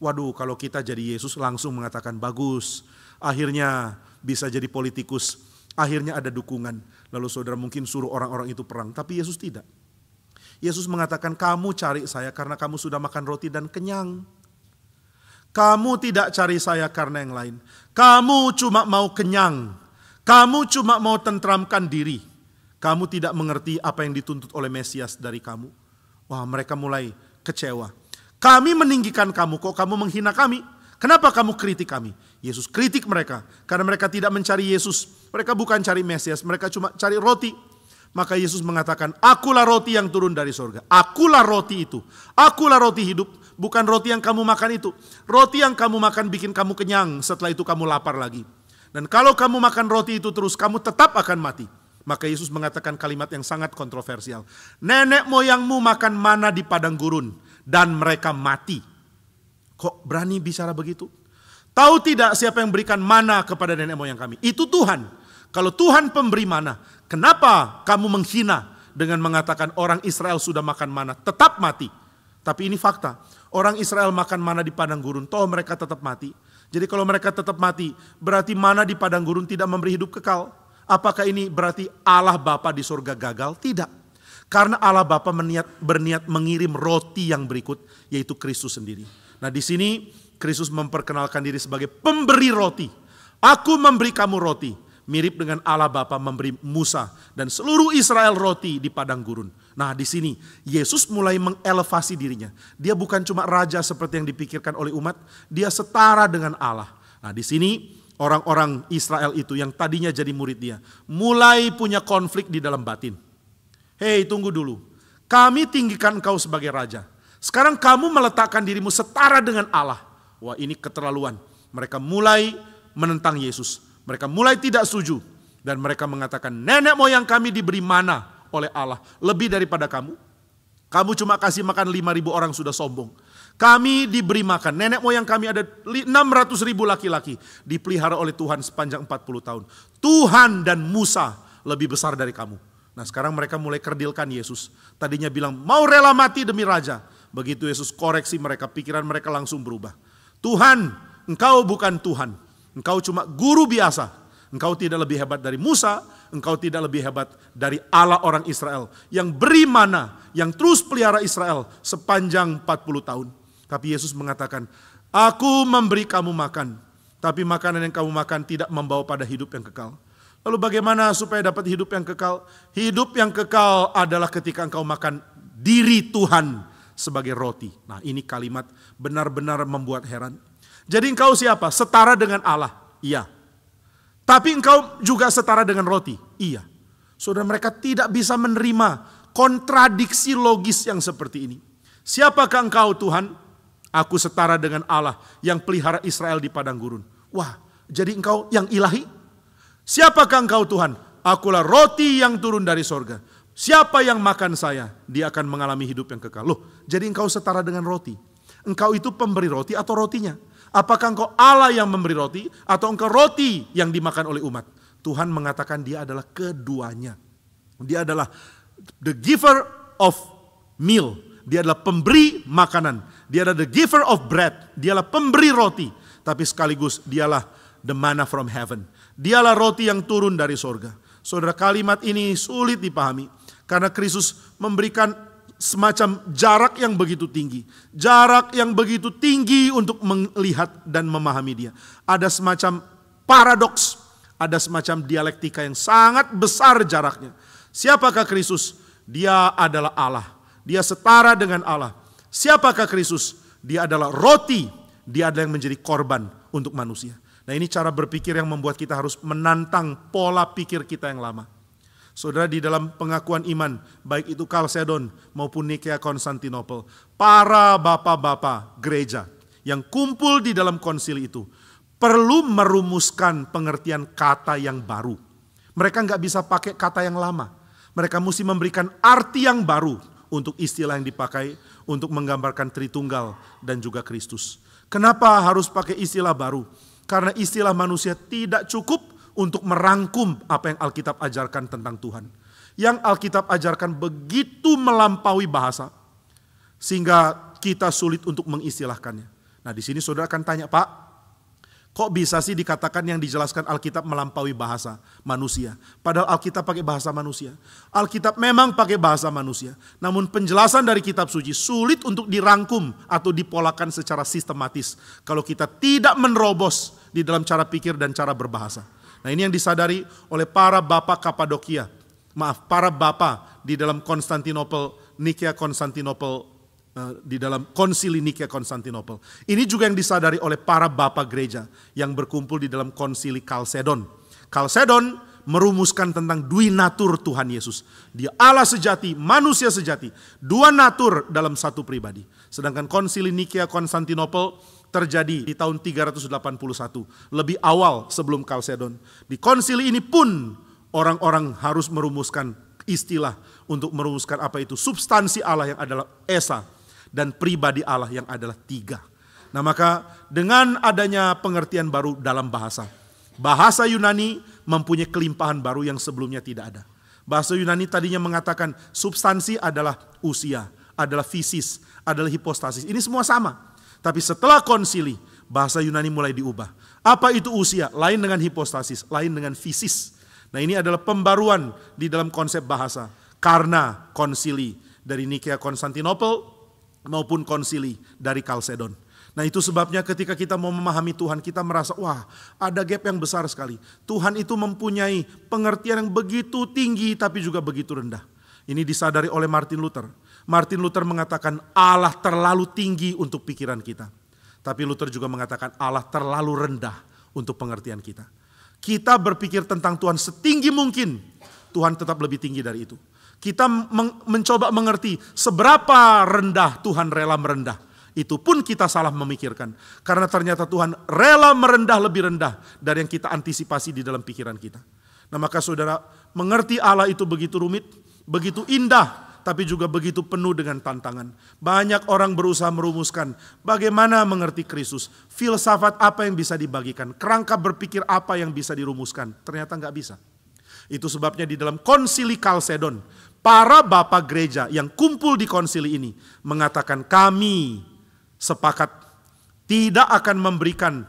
Waduh, kalau kita jadi Yesus langsung mengatakan, bagus. Akhirnya bisa jadi politikus. Akhirnya ada dukungan. Lalu saudara mungkin suruh orang-orang itu perang. Tapi Yesus tidak. Yesus mengatakan, kamu cari saya karena kamu sudah makan roti dan kenyang. Kamu tidak cari saya karena yang lain. Kamu cuma mau kenyang. Kamu cuma mau tentramkan diri. Kamu tidak mengerti apa yang dituntut oleh Mesias dari kamu. Wah, mereka mulai kecewa. Kami meninggikan kamu, kok kamu menghina kami? Kenapa kamu kritik kami? Yesus kritik mereka. Karena mereka tidak mencari Yesus. Mereka bukan cari Mesias, mereka cuma cari roti. Maka Yesus mengatakan, akulah roti yang turun dari surga. Akulah roti itu. Akulah roti hidup. Bukan roti yang kamu makan itu. Roti yang kamu makan bikin kamu kenyang. Setelah itu kamu lapar lagi. Dan kalau kamu makan roti itu terus, kamu tetap akan mati. Maka Yesus mengatakan kalimat yang sangat kontroversial. Nenek moyangmu makan mana di padang gurun. Dan mereka mati. Kok berani bicara begitu? Tahu tidak siapa yang berikan mana kepada nenek moyang kami? Itu Tuhan. Kalau Tuhan pemberi mana, kenapa kamu menghina dengan mengatakan orang Israel sudah makan mana, tetap mati? Tapi ini fakta. Orang Israel makan mana di padang gurun, toh mereka tetap mati. Jadi kalau mereka tetap mati, berarti mana di padang gurun tidak memberi hidup kekal. Apakah ini berarti Allah Bapa di surga gagal? Tidak. Karena Allah Bapa berniat mengirim roti yang berikut, yaitu Kristus sendiri. Nah di sini Kristus memperkenalkan diri sebagai pemberi roti. Aku memberi kamu roti. Mirip dengan Allah Bapa memberi Musa dan seluruh Israel roti di padang gurun. Nah, di sini Yesus mulai mengelevasi dirinya. Dia bukan cuma raja seperti yang dipikirkan oleh umat, dia setara dengan Allah. Nah, di sini orang-orang Israel itu yang tadinya jadi murid dia mulai punya konflik di dalam batin. Hei, tunggu dulu. Kami tinggikan engkau sebagai raja. Sekarang kamu meletakkan dirimu setara dengan Allah. Wah, ini keterlaluan. Mereka mulai menentang Yesus. Mereka mulai tidak setuju. Dan mereka mengatakan, nenek moyang kami diberi mana oleh Allah. Lebih daripada kamu. Kamu cuma kasih makan 5.000 orang sudah sombong. Kami diberi makan. Nenek moyang kami ada 600.000 laki-laki. Dipelihara oleh Tuhan sepanjang 40 tahun. Tuhan dan Musa lebih besar dari kamu. Nah, sekarang mereka mulai kerdilkan Yesus. Tadinya bilang mau rela mati demi raja. Begitu Yesus koreksi mereka, pikiran mereka langsung berubah. Tuhan, engkau bukan Tuhan. Engkau cuma guru biasa. Engkau tidak lebih hebat dari Musa. Engkau tidak lebih hebat dari Allah orang Israel. Yang beri mana, yang terus pelihara Israel sepanjang 40 tahun. Tapi Yesus mengatakan, aku memberi kamu makan. Tapi makanan yang kamu makan tidak membawa pada hidup yang kekal. Lalu bagaimana supaya dapat hidup yang kekal? Hidup yang kekal adalah ketika engkau makan diri Tuhan sebagai roti. Nah, ini kalimat benar-benar membuat heran. Jadi engkau siapa? Setara dengan Allah? Iya. Tapi engkau juga setara dengan roti? Iya. Saudara, mereka tidak bisa menerima kontradiksi logis yang seperti ini. Siapakah engkau Tuhan? Aku setara dengan Allah yang pelihara Israel di padang gurun. Wah, jadi engkau yang ilahi? Siapakah engkau Tuhan? Akulah roti yang turun dari sorga. Siapa yang makan saya, dia akan mengalami hidup yang kekal. Loh, jadi engkau setara dengan roti. Engkau itu pemberi roti atau rotinya? Apakah engkau Allah yang memberi roti atau engkau roti yang dimakan oleh umat? Tuhan mengatakan dia adalah keduanya. Dia adalah the giver of meal. Dia adalah pemberi makanan. Dia adalah the giver of bread. Dialah pemberi roti. Tapi sekaligus dialah the manna from heaven. Dialah roti yang turun dari sorga. Saudara, kalimat ini sulit dipahami. Karena Kristus memberikan semacam jarak yang begitu tinggi. Jarak yang begitu tinggi untuk melihat dan memahami dia. Ada semacam paradoks. Ada semacam dialektika yang sangat besar jaraknya. Siapakah Kristus? Dia adalah Allah. Dia setara dengan Allah. Siapakah Kristus? Dia adalah roti. Dia adalah yang menjadi korban untuk manusia. Nah, ini cara berpikir yang membuat kita harus menantang pola pikir kita yang lama. Saudara, di dalam pengakuan iman, baik itu Kalsedon maupun Nikea Konstantinopel, para bapak-bapak gereja yang kumpul di dalam konsili itu perlu merumuskan pengertian kata yang baru. Mereka nggak bisa pakai kata yang lama. Mereka mesti memberikan arti yang baru untuk istilah yang dipakai untuk menggambarkan Tritunggal dan juga Kristus. Kenapa harus pakai istilah baru? Karena istilah manusia tidak cukup untuk merangkum apa yang Alkitab ajarkan tentang Tuhan. Yang Alkitab ajarkan begitu melampaui bahasa, sehingga kita sulit untuk mengistilahkannya. Nah, di sini saudara akan tanya, Pak, kok bisa sih dikatakan yang dijelaskan Alkitab melampaui bahasa manusia? Padahal Alkitab pakai bahasa manusia. Alkitab memang pakai bahasa manusia. Namun penjelasan dari kitab suci sulit untuk dirangkum atau dipolakan secara sistematis kalau kita tidak menerobos di dalam cara pikir dan cara berbahasa. Nah, ini yang disadari oleh para bapak Kapadokia. Para bapak di dalam Konstantinopel, Nikea Konstantinopel, di dalam konsili Nikea Konstantinopel. Ini juga yang disadari oleh para bapak gereja yang berkumpul di dalam konsili Kalsedon. Kalsedon merumuskan tentang dui natur Tuhan Yesus. Dia Allah sejati, manusia sejati. Dua natur dalam satu pribadi. Sedangkan konsili Nikea Konstantinopel terjadi di tahun 381, lebih awal sebelum Kalsedon. Di konsili ini pun orang-orang harus merumuskan istilah untuk merumuskan apa itu substansi Allah yang adalah Esa dan pribadi Allah yang adalah tiga. Nah, maka dengan adanya pengertian baru dalam bahasa, bahasa Yunani mempunyai kelimpahan baru yang sebelumnya tidak ada. Bahasa Yunani tadinya mengatakan substansi adalah usia, adalah fisis, adalah hipostasis. Ini semua sama. Tapi setelah konsili, bahasa Yunani mulai diubah. Apa itu usia? Lain dengan hipostasis, lain dengan fisis. Nah, ini adalah pembaruan di dalam konsep bahasa. Karena konsili dari Nikea Konstantinopel maupun konsili dari Kalsedon. Nah itu sebabnya ketika kita mau memahami Tuhan, kita merasa wah ada gap yang besar sekali. Tuhan itu mempunyai pengertian yang begitu tinggi tapi juga begitu rendah. Ini disadari oleh Martin Luther. Martin Luther mengatakan Allah terlalu tinggi untuk pikiran kita. Tapi Luther juga mengatakan Allah terlalu rendah untuk pengertian kita. Kita berpikir tentang Tuhan setinggi mungkin, Tuhan tetap lebih tinggi dari itu. Kita mencoba mengerti seberapa rendah Tuhan rela merendah. Itu pun kita salah memikirkan. Karena ternyata Tuhan rela merendah lebih rendah dari yang kita antisipasi di dalam pikiran kita. Nah maka saudara, mengerti Allah itu begitu rumit, begitu indah, tapi juga begitu penuh dengan tantangan. Banyak orang berusaha merumuskan bagaimana mengerti Kristus. Filsafat apa yang bisa dibagikan, kerangka berpikir apa yang bisa dirumuskan. Ternyata nggak bisa. Itu sebabnya di dalam konsili Kalsedon, para bapak gereja yang kumpul di konsili ini mengatakan kami sepakat tidak akan memberikan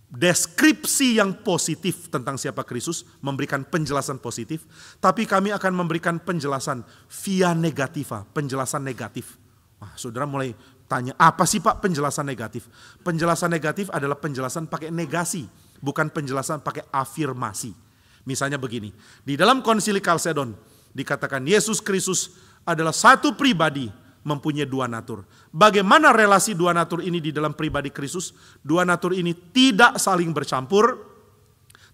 deskripsi yang positif tentang siapa Kristus, memberikan penjelasan positif, tapi kami akan memberikan penjelasan via negativa, penjelasan negatif. Wah, saudara mulai tanya, apa sih Pak penjelasan negatif? Penjelasan negatif adalah penjelasan pakai negasi, bukan penjelasan pakai afirmasi. Misalnya begini, di dalam konsili Kalsedon dikatakan Yesus Kristus adalah satu pribadi, mempunyai dua natur. Bagaimana relasi dua natur ini di dalam pribadi Kristus? Dua natur ini tidak saling bercampur,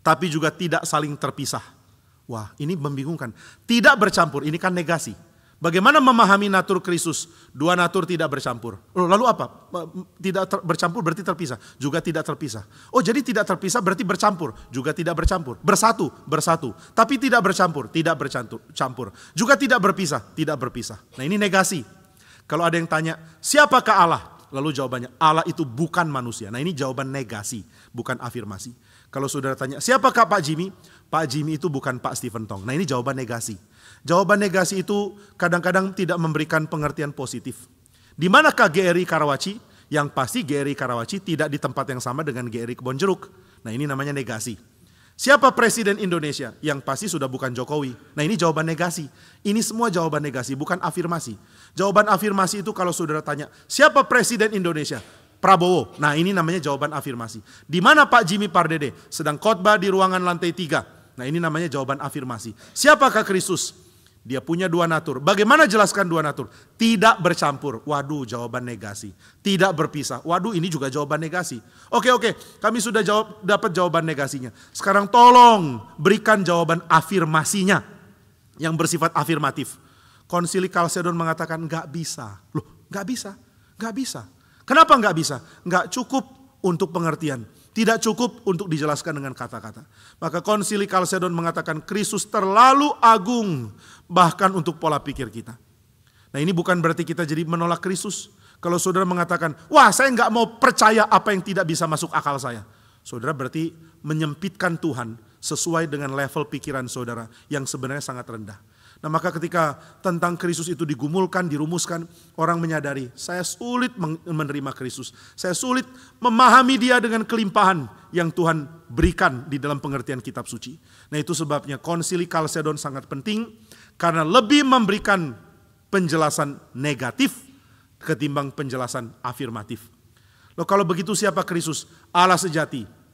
tapi juga tidak saling terpisah. Wah, ini membingungkan. Tidak bercampur, ini kan negasi. Bagaimana memahami natur Kristus? Dua natur tidak bercampur. Lalu apa? Tidak bercampur berarti terpisah. Juga tidak terpisah. Oh, jadi tidak terpisah berarti bercampur. Juga tidak bercampur. Bersatu, bersatu. Tapi tidak bercampur, tidak bercampur. Juga tidak berpisah. Nah ini negasi. Kalau ada yang tanya, siapakah Allah? Lalu jawabannya, Allah itu bukan manusia. Nah ini jawaban negasi, bukan afirmasi. Kalau saudara tanya, siapakah Pak Jimmy? Pak Jimmy itu bukan Pak Stephen Tong. Nah ini jawaban negasi. Jawaban negasi itu kadang-kadang tidak memberikan pengertian positif. Di manakah GRI Karawaci? Yang pasti GRI Karawaci tidak di tempat yang sama dengan GRI Kebonjeruk. Nah ini namanya negasi. Siapa presiden Indonesia? Yang pasti sudah bukan Jokowi. Nah ini jawaban negasi. Ini semua jawaban negasi, bukan afirmasi. Jawaban afirmasi itu kalau saudara tanya, siapa presiden Indonesia? Prabowo. Nah ini namanya jawaban afirmasi. Di mana Pak Jimmy Pardede? Sedang khotbah di ruangan lantai 3. Nah ini namanya jawaban afirmasi. Siapakah Kristus? Dia punya dua natur. Bagaimana jelaskan dua natur? Tidak bercampur. Waduh, jawaban negasi. Tidak berpisah. Waduh, ini juga jawaban negasi. Oke, kami sudah dapat jawaban negasinya. Sekarang tolong berikan jawaban afirmasinya yang bersifat afirmatif. Konsili Kalsedon mengatakan nggak bisa. Loh, nggak bisa. Kenapa nggak bisa? Nggak cukup untuk pengertian. Tidak cukup untuk dijelaskan dengan kata-kata. Maka konsili Kalsedon mengatakan Kristus terlalu agung bahkan untuk pola pikir kita. Nah ini bukan berarti kita jadi menolak Kristus. Kalau saudara mengatakan, wah saya nggak mau percaya apa yang tidak bisa masuk akal saya. Saudara berarti menyempitkan Tuhan sesuai dengan level pikiran saudara yang sebenarnya sangat rendah. Nah maka ketika tentang Kristus itu digumulkan, dirumuskan, orang menyadari saya sulit menerima Kristus. Saya sulit memahami dia dengan kelimpahan yang Tuhan berikan di dalam pengertian kitab suci. Nah itu sebabnya konsili Kalsedon sangat penting karena lebih memberikan penjelasan negatif ketimbang penjelasan afirmatif. Loh kalau begitu siapa Kristus? Allah sejati.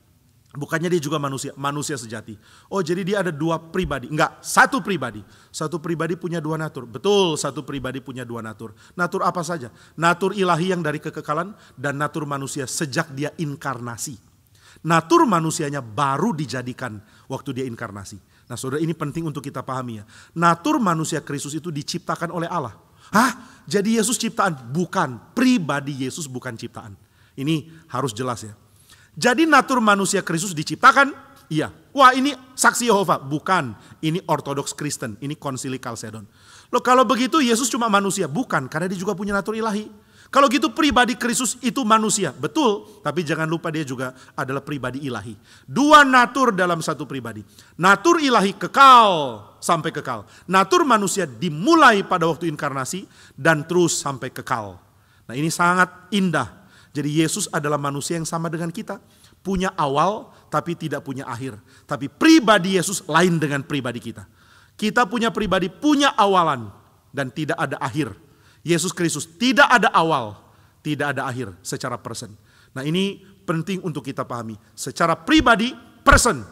Bukannya dia juga manusia sejati. Oh jadi dia ada dua pribadi. Enggak, satu pribadi. Satu pribadi punya dua natur. Betul, satu pribadi punya dua natur. Natur apa saja? Natur ilahi yang dari kekekalan dan natur manusia sejak dia inkarnasi. Natur manusianya baru dijadikan waktu dia inkarnasi. Nah saudara ini penting untuk kita pahami ya. Natur manusia Kristus itu diciptakan oleh Allah. Hah? Jadi Yesus ciptaan? Bukan. Pribadi Yesus bukan ciptaan. Ini harus jelas ya. Jadi natur manusia Kristus diciptakan? Iya. Wah ini saksi Yehova? Bukan. Ini ortodoks Kristen. Ini konsili Kalsedon. Loh kalau begitu Yesus cuma manusia? Bukan. Karena dia juga punya natur ilahi. Kalau gitu pribadi Kristus itu manusia. Betul. Tapi jangan lupa dia juga adalah pribadi ilahi. Dua natur dalam satu pribadi. Natur ilahi kekal sampai kekal. Natur manusia dimulai pada waktu inkarnasi dan terus sampai kekal. Nah ini sangat indah. Jadi Yesus adalah manusia yang sama dengan kita. Punya awal tapi tidak punya akhir. Tapi pribadi Yesus lain dengan pribadi kita. Kita punya pribadi, punya awalan dan tidak ada akhir. Yesus Kristus tidak ada awal, tidak ada akhir secara person. Nah, ini penting untuk kita pahami. Secara pribadi, person,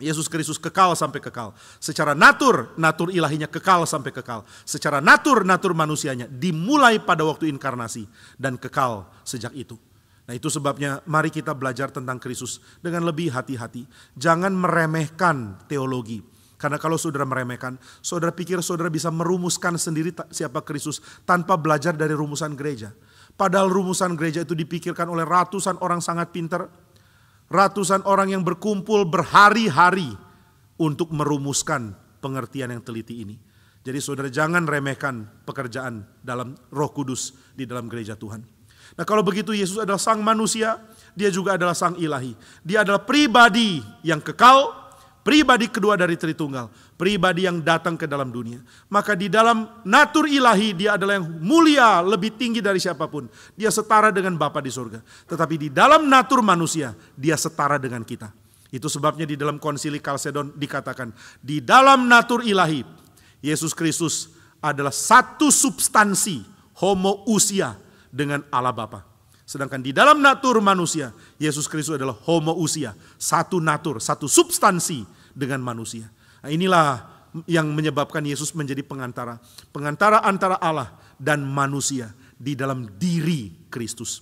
Yesus Kristus kekal sampai kekal. Secara natur ilahinya kekal sampai kekal. Secara natur manusianya dimulai pada waktu inkarnasi dan kekal sejak itu. Nah, itu sebabnya mari kita belajar tentang Kristus dengan lebih hati-hati. Jangan meremehkan teologi. Karena kalau saudara meremehkan, saudara pikir saudara bisa merumuskan sendiri siapa Kristus tanpa belajar dari rumusan gereja. Padahal rumusan gereja itu dipikirkan oleh ratusan orang sangat pintar. Ratusan orang yang berkumpul berhari-hari untuk merumuskan pengertian yang teliti ini. Jadi saudara jangan remehkan pekerjaan dalam Roh Kudus di dalam gereja Tuhan. Nah, kalau begitu Yesus adalah sang manusia, dia juga adalah sang ilahi. Dia adalah pribadi yang kekal, pribadi kedua dari Tritunggal, pribadi yang datang ke dalam dunia. Maka di dalam natur ilahi dia adalah yang mulia, lebih tinggi dari siapapun. Dia setara dengan Bapa di surga. Tetapi di dalam natur manusia dia setara dengan kita. Itu sebabnya di dalam konsili Kalsedon dikatakan, di dalam natur ilahi Yesus Kristus adalah satu substansi, homoousia dengan Allah Bapa. Sedangkan di dalam natur manusia, Yesus Kristus adalah homoousia, satu natur, satu substansi dengan manusia. Nah, inilah yang menyebabkan Yesus menjadi pengantara antara Allah dan manusia di dalam diri Kristus.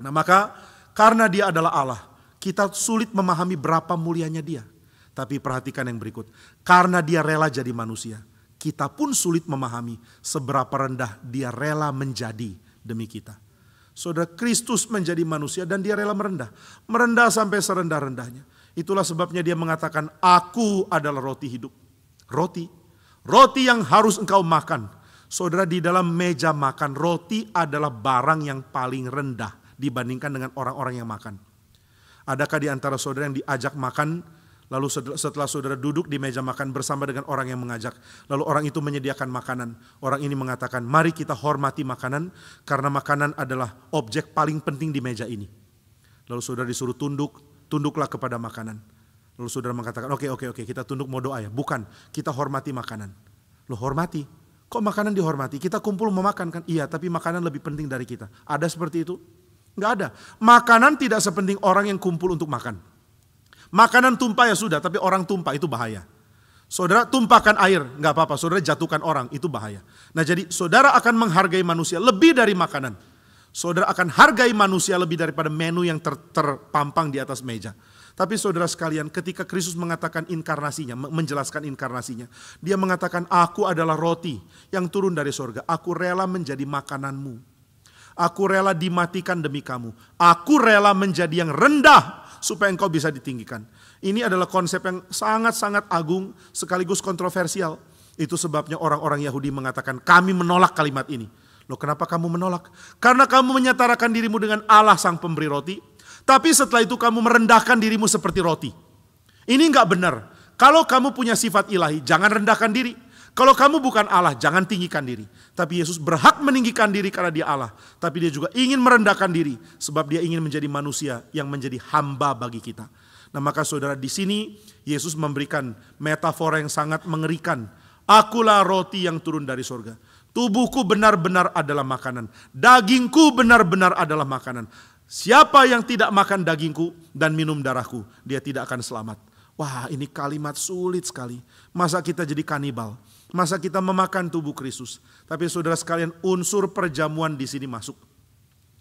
Nah, maka karena dia adalah Allah, kita sulit memahami berapa mulianya dia. Tapi perhatikan yang berikut, karena dia rela jadi manusia, kita pun sulit memahami seberapa rendah dia rela menjadi demi kita. Saudara, Kristus menjadi manusia dan dia rela merendah. Merendah sampai serendah-rendahnya. Itulah sebabnya dia mengatakan, aku adalah roti hidup. Roti yang harus engkau makan. Saudara, di dalam meja makan, roti adalah barang yang paling rendah dibandingkan dengan orang-orang yang makan. Adakah di antara saudara yang diajak makan, lalu setelah saudara duduk di meja makan bersama dengan orang yang mengajak, lalu orang itu menyediakan makanan. Orang ini mengatakan, mari kita hormati makanan, karena makanan adalah objek paling penting di meja ini. Lalu saudara disuruh tunduklah kepada makanan. Lalu saudara mengatakan, oke, kita tunduk mau doa ya. Bukan, kita hormati makanan. Loh, hormati? Kok makanan dihormati? Kita kumpul mau makan kan? Iya, tapi makanan lebih penting dari kita. Ada seperti itu? Enggak ada. Makanan tidak sepenting orang yang kumpul untuk makan. Makanan tumpah ya sudah, tapi orang tumpah itu bahaya. Saudara tumpahkan air, nggak apa-apa. Saudara jatuhkan orang, itu bahaya. Nah, jadi saudara akan menghargai manusia lebih dari makanan. Saudara akan hargai manusia lebih daripada menu yang terpampang di atas meja. Tapi saudara sekalian, ketika Kristus mengatakan inkarnasinya, menjelaskan inkarnasinya, dia mengatakan, aku adalah roti yang turun dari sorga. Aku rela menjadi makananmu. Aku rela dimatikan demi kamu. Aku rela menjadi yang rendah supaya engkau bisa ditinggikan. Ini adalah konsep yang sangat-sangat agung sekaligus kontroversial. Itu sebabnya orang-orang Yahudi mengatakan, kami menolak kalimat ini. Loh, kenapa kamu menolak? Karena kamu menyetarakan dirimu dengan Allah sang pemberi roti, tapi setelah itu kamu merendahkan dirimu seperti roti. Ini enggak benar. Kalau kamu punya sifat ilahi, jangan rendahkan diri. Kalau kamu bukan Allah, jangan tinggikan diri. Tapi Yesus berhak meninggikan diri karena dia Allah. Tapi dia juga ingin merendahkan diri, sebab dia ingin menjadi manusia yang menjadi hamba bagi kita. Nah, maka saudara, di sini Yesus memberikan metafora yang sangat mengerikan. Akulah roti yang turun dari surga. Tubuhku benar-benar adalah makanan. Dagingku benar-benar adalah makanan. Siapa yang tidak makan dagingku dan minum darahku, dia tidak akan selamat. Wah, ini kalimat sulit sekali. Masa kita jadi kanibal? Masa kita memakan tubuh Kristus? Tapi saudara sekalian, unsur perjamuan di sini masuk.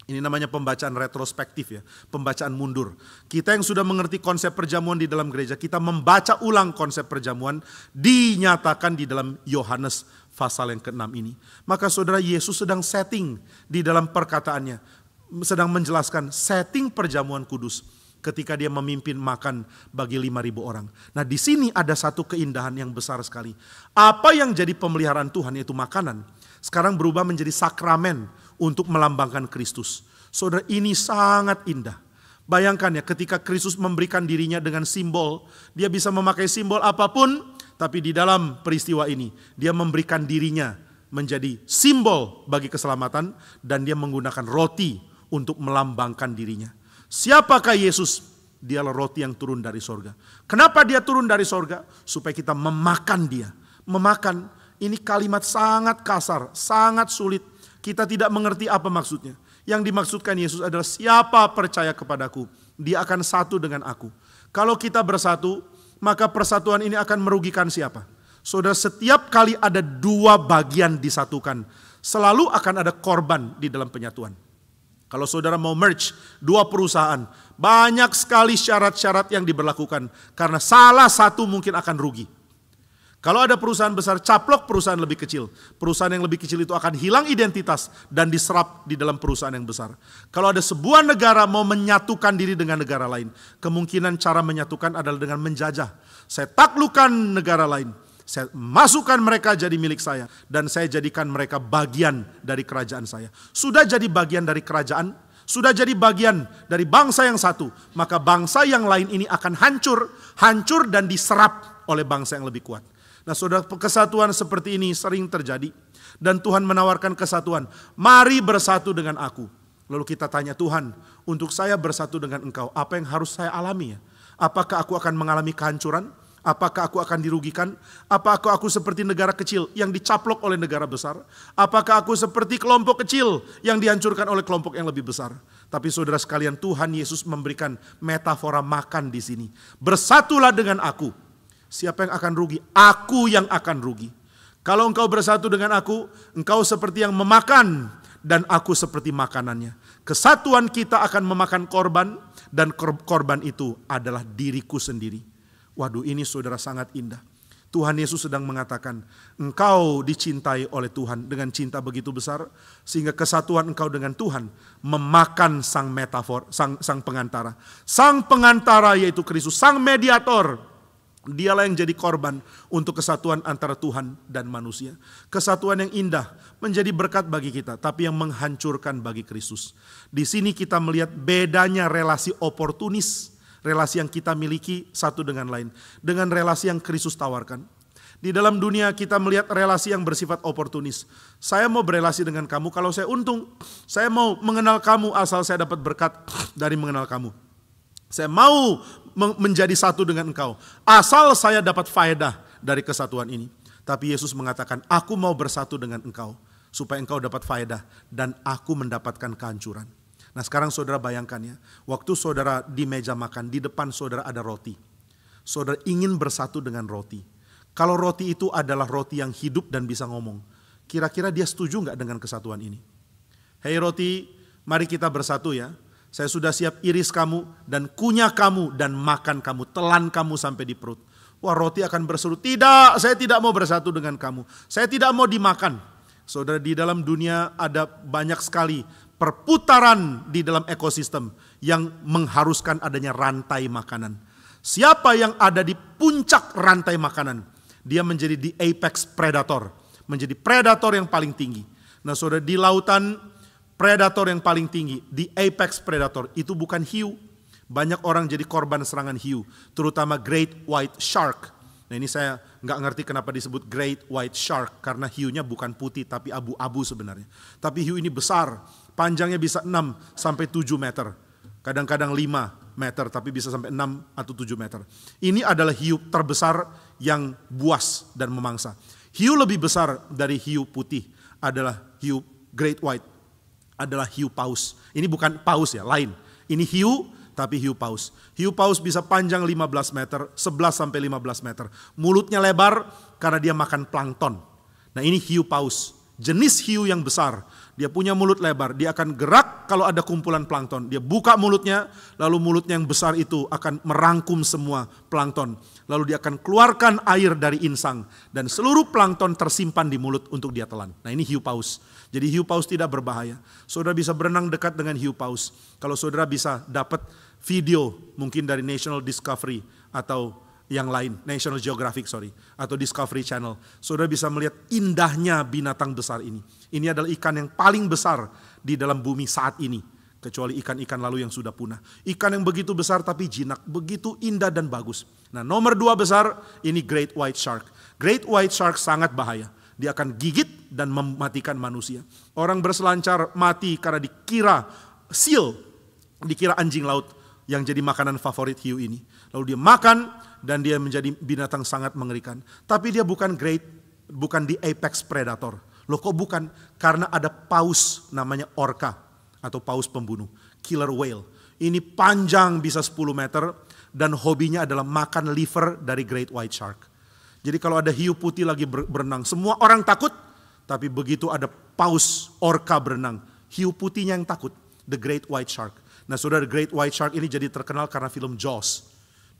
Ini namanya pembacaan retrospektif ya, pembacaan mundur. Kita yang sudah mengerti konsep perjamuan di dalam gereja, kita membaca ulang konsep perjamuan dinyatakan di dalam Yohanes pasal yang ke-6 ini. Maka saudara, Yesus sedang setting di dalam perkataannya, sedang menjelaskan setting perjamuan kudus ketika dia memimpin makan bagi 5.000 orang. Nah, di sini ada satu keindahan yang besar sekali. Apa yang jadi pemeliharaan Tuhan, yaitu makanan, sekarang berubah menjadi sakramen untuk melambangkan Kristus. Saudara, ini sangat indah. Bayangkan ya, ketika Kristus memberikan dirinya dengan simbol, dia bisa memakai simbol apapun, tapi di dalam peristiwa ini, dia memberikan dirinya menjadi simbol bagi keselamatan, dan dia menggunakan roti untuk melambangkan dirinya. Siapakah Yesus? Dialah roti yang turun dari sorga. Kenapa dia turun dari sorga? Supaya kita memakan dia. Memakan, ini kalimat sangat kasar, sangat sulit. Kita tidak mengerti apa maksudnya. Yang dimaksudkan Yesus adalah siapa percaya kepadaku, dia akan satu dengan aku. Kalau kita bersatu, maka persatuan ini akan merugikan siapa? Saudara, setiap kali ada dua bagian disatukan, selalu akan ada korban di dalam penyatuan. Kalau saudara mau merge dua perusahaan, banyak sekali syarat-syarat yang diberlakukan. Karena salah satu mungkin akan rugi. Kalau ada perusahaan besar, caplok perusahaan lebih kecil. Perusahaan yang lebih kecil itu akan hilang identitas dan diserap di dalam perusahaan yang besar. Kalau ada sebuah negara mau menyatukan diri dengan negara lain, kemungkinan cara menyatukan adalah dengan menjajah. Saya taklukkan negara lain. Saya masukkan mereka jadi milik saya. Dan saya jadikan mereka bagian dari kerajaan saya. Sudah jadi bagian dari kerajaan, sudah jadi bagian dari bangsa yang satu. Maka bangsa yang lain ini akan hancur dan diserap oleh bangsa yang lebih kuat. Nah saudara, kesatuan seperti ini sering terjadi. Dan Tuhan menawarkan kesatuan. Mari bersatu dengan aku. Lalu kita tanya, Tuhan, untuk saya bersatu dengan Engkau, apa yang harus saya alami ya? Apakah aku akan mengalami kehancuran? Apakah aku akan dirugikan? Apakah aku seperti negara kecil yang dicaplok oleh negara besar? Apakah aku seperti kelompok kecil yang dihancurkan oleh kelompok yang lebih besar? Tapi saudara sekalian, Tuhan Yesus memberikan metafora makan di sini. Bersatulah dengan aku. Siapa yang akan rugi? Aku yang akan rugi. Kalau engkau bersatu dengan aku, engkau seperti yang memakan dan aku seperti makanannya. Kesatuan kita akan memakan korban dan korban itu adalah diriku sendiri. Waduh, ini saudara sangat indah. Tuhan Yesus sedang mengatakan, engkau dicintai oleh Tuhan dengan cinta begitu besar, sehingga kesatuan engkau dengan Tuhan memakan sang metafor, sang pengantara. Sang pengantara yaitu Kristus, sang mediator. Dialah yang jadi korban untuk kesatuan antara Tuhan dan manusia. Kesatuan yang indah menjadi berkat bagi kita, tapi yang menghancurkan bagi Kristus. Di sini kita melihat bedanya relasi oportunis, relasi yang kita miliki satu dengan lain, dengan relasi yang Kristus tawarkan. Di dalam dunia kita melihat relasi yang bersifat oportunis. Saya mau berelasi dengan kamu kalau saya untung. Saya mau mengenal kamu asal saya dapat berkat dari mengenal kamu. Saya mau menjadi satu dengan engkau asal saya dapat faedah dari kesatuan ini. Tapi Yesus mengatakan, aku mau bersatu dengan engkau supaya engkau dapat faedah dan aku mendapatkan kehancuran. Nah sekarang saudara bayangkan ya, waktu saudara di meja makan, di depan saudara ada roti. Saudara ingin bersatu dengan roti. Kalau roti itu adalah roti yang hidup dan bisa ngomong, kira-kira dia setuju gak dengan kesatuan ini? Hei roti, mari kita bersatu ya. Saya sudah siap iris kamu dan kunyah kamu dan makan kamu, telan kamu sampai di perut. Wah roti akan berseru, tidak, saya tidak mau bersatu dengan kamu. Saya tidak mau dimakan. Saudara, di dalam dunia ada banyak sekali perputaran di dalam ekosistem yang mengharuskan adanya rantai makanan. Siapa yang ada di puncak rantai makanan, dia menjadi the apex predator, menjadi predator yang paling tinggi. Nah saudara, di lautan predator yang paling tinggi, the apex predator itu bukan hiu. Banyak orang jadi korban serangan hiu, terutama great white shark. Nah ini saya nggak ngerti kenapa disebut great white shark, karena hiunya bukan putih tapi abu-abu sebenarnya. Tapi hiu ini besar, panjangnya bisa 6 sampai 7 meter. Kadang-kadang 5 meter tapi bisa sampai 6 atau 7 meter. Ini adalah hiu terbesar yang buas dan memangsa. Hiu lebih besar dari hiu putih adalah hiu great white, adalah hiu paus. Ini bukan paus ya, lain. Ini hiu tapi hiu paus. Hiu paus bisa panjang 15 meter, 11 sampai 15 meter. Mulutnya lebar karena dia makan plankton. Nah ini hiu paus, jenis hiu yang besar. Dia punya mulut lebar, dia akan gerak kalau ada kumpulan plankton. Dia buka mulutnya, lalu mulutnya yang besar itu akan merangkum semua plankton. Lalu dia akan keluarkan air dari insang. Dan seluruh plankton tersimpan di mulut untuk dia telan. Nah ini hiu paus. Jadi hiu paus tidak berbahaya. Saudara bisa berenang dekat dengan hiu paus. Kalau saudara bisa dapat video mungkin dari National Discovery atau yang lain, National Geographic atau Discovery Channel. Saudara bisa melihat indahnya binatang besar ini. Ini adalah ikan yang paling besar di dalam bumi saat ini, kecuali ikan-ikan lalu yang sudah punah. Ikan yang begitu besar tapi jinak, begitu indah dan bagus. Nah nomor 2 besar ini great white shark. Great white shark sangat bahaya. Dia akan gigit dan mematikan manusia. Orang berselancar mati karena dikira seal, dikira anjing laut yang jadi makanan favorit hiu ini. Lalu dia makan dan dia menjadi binatang sangat mengerikan. Tapi dia bukan the apex predator. Loh kok bukan? Karena ada paus namanya orca. atau paus pembunuh, killer whale. Ini panjang bisa 10 meter dan hobinya adalah makan liver dari great white shark. Jadi kalau ada hiu putih lagi berenang, semua orang takut, tapi begitu ada paus orca berenang, hiu putihnya yang takut, the great white shark. Nah saudara, the great white shark ini jadi terkenal karena film Jaws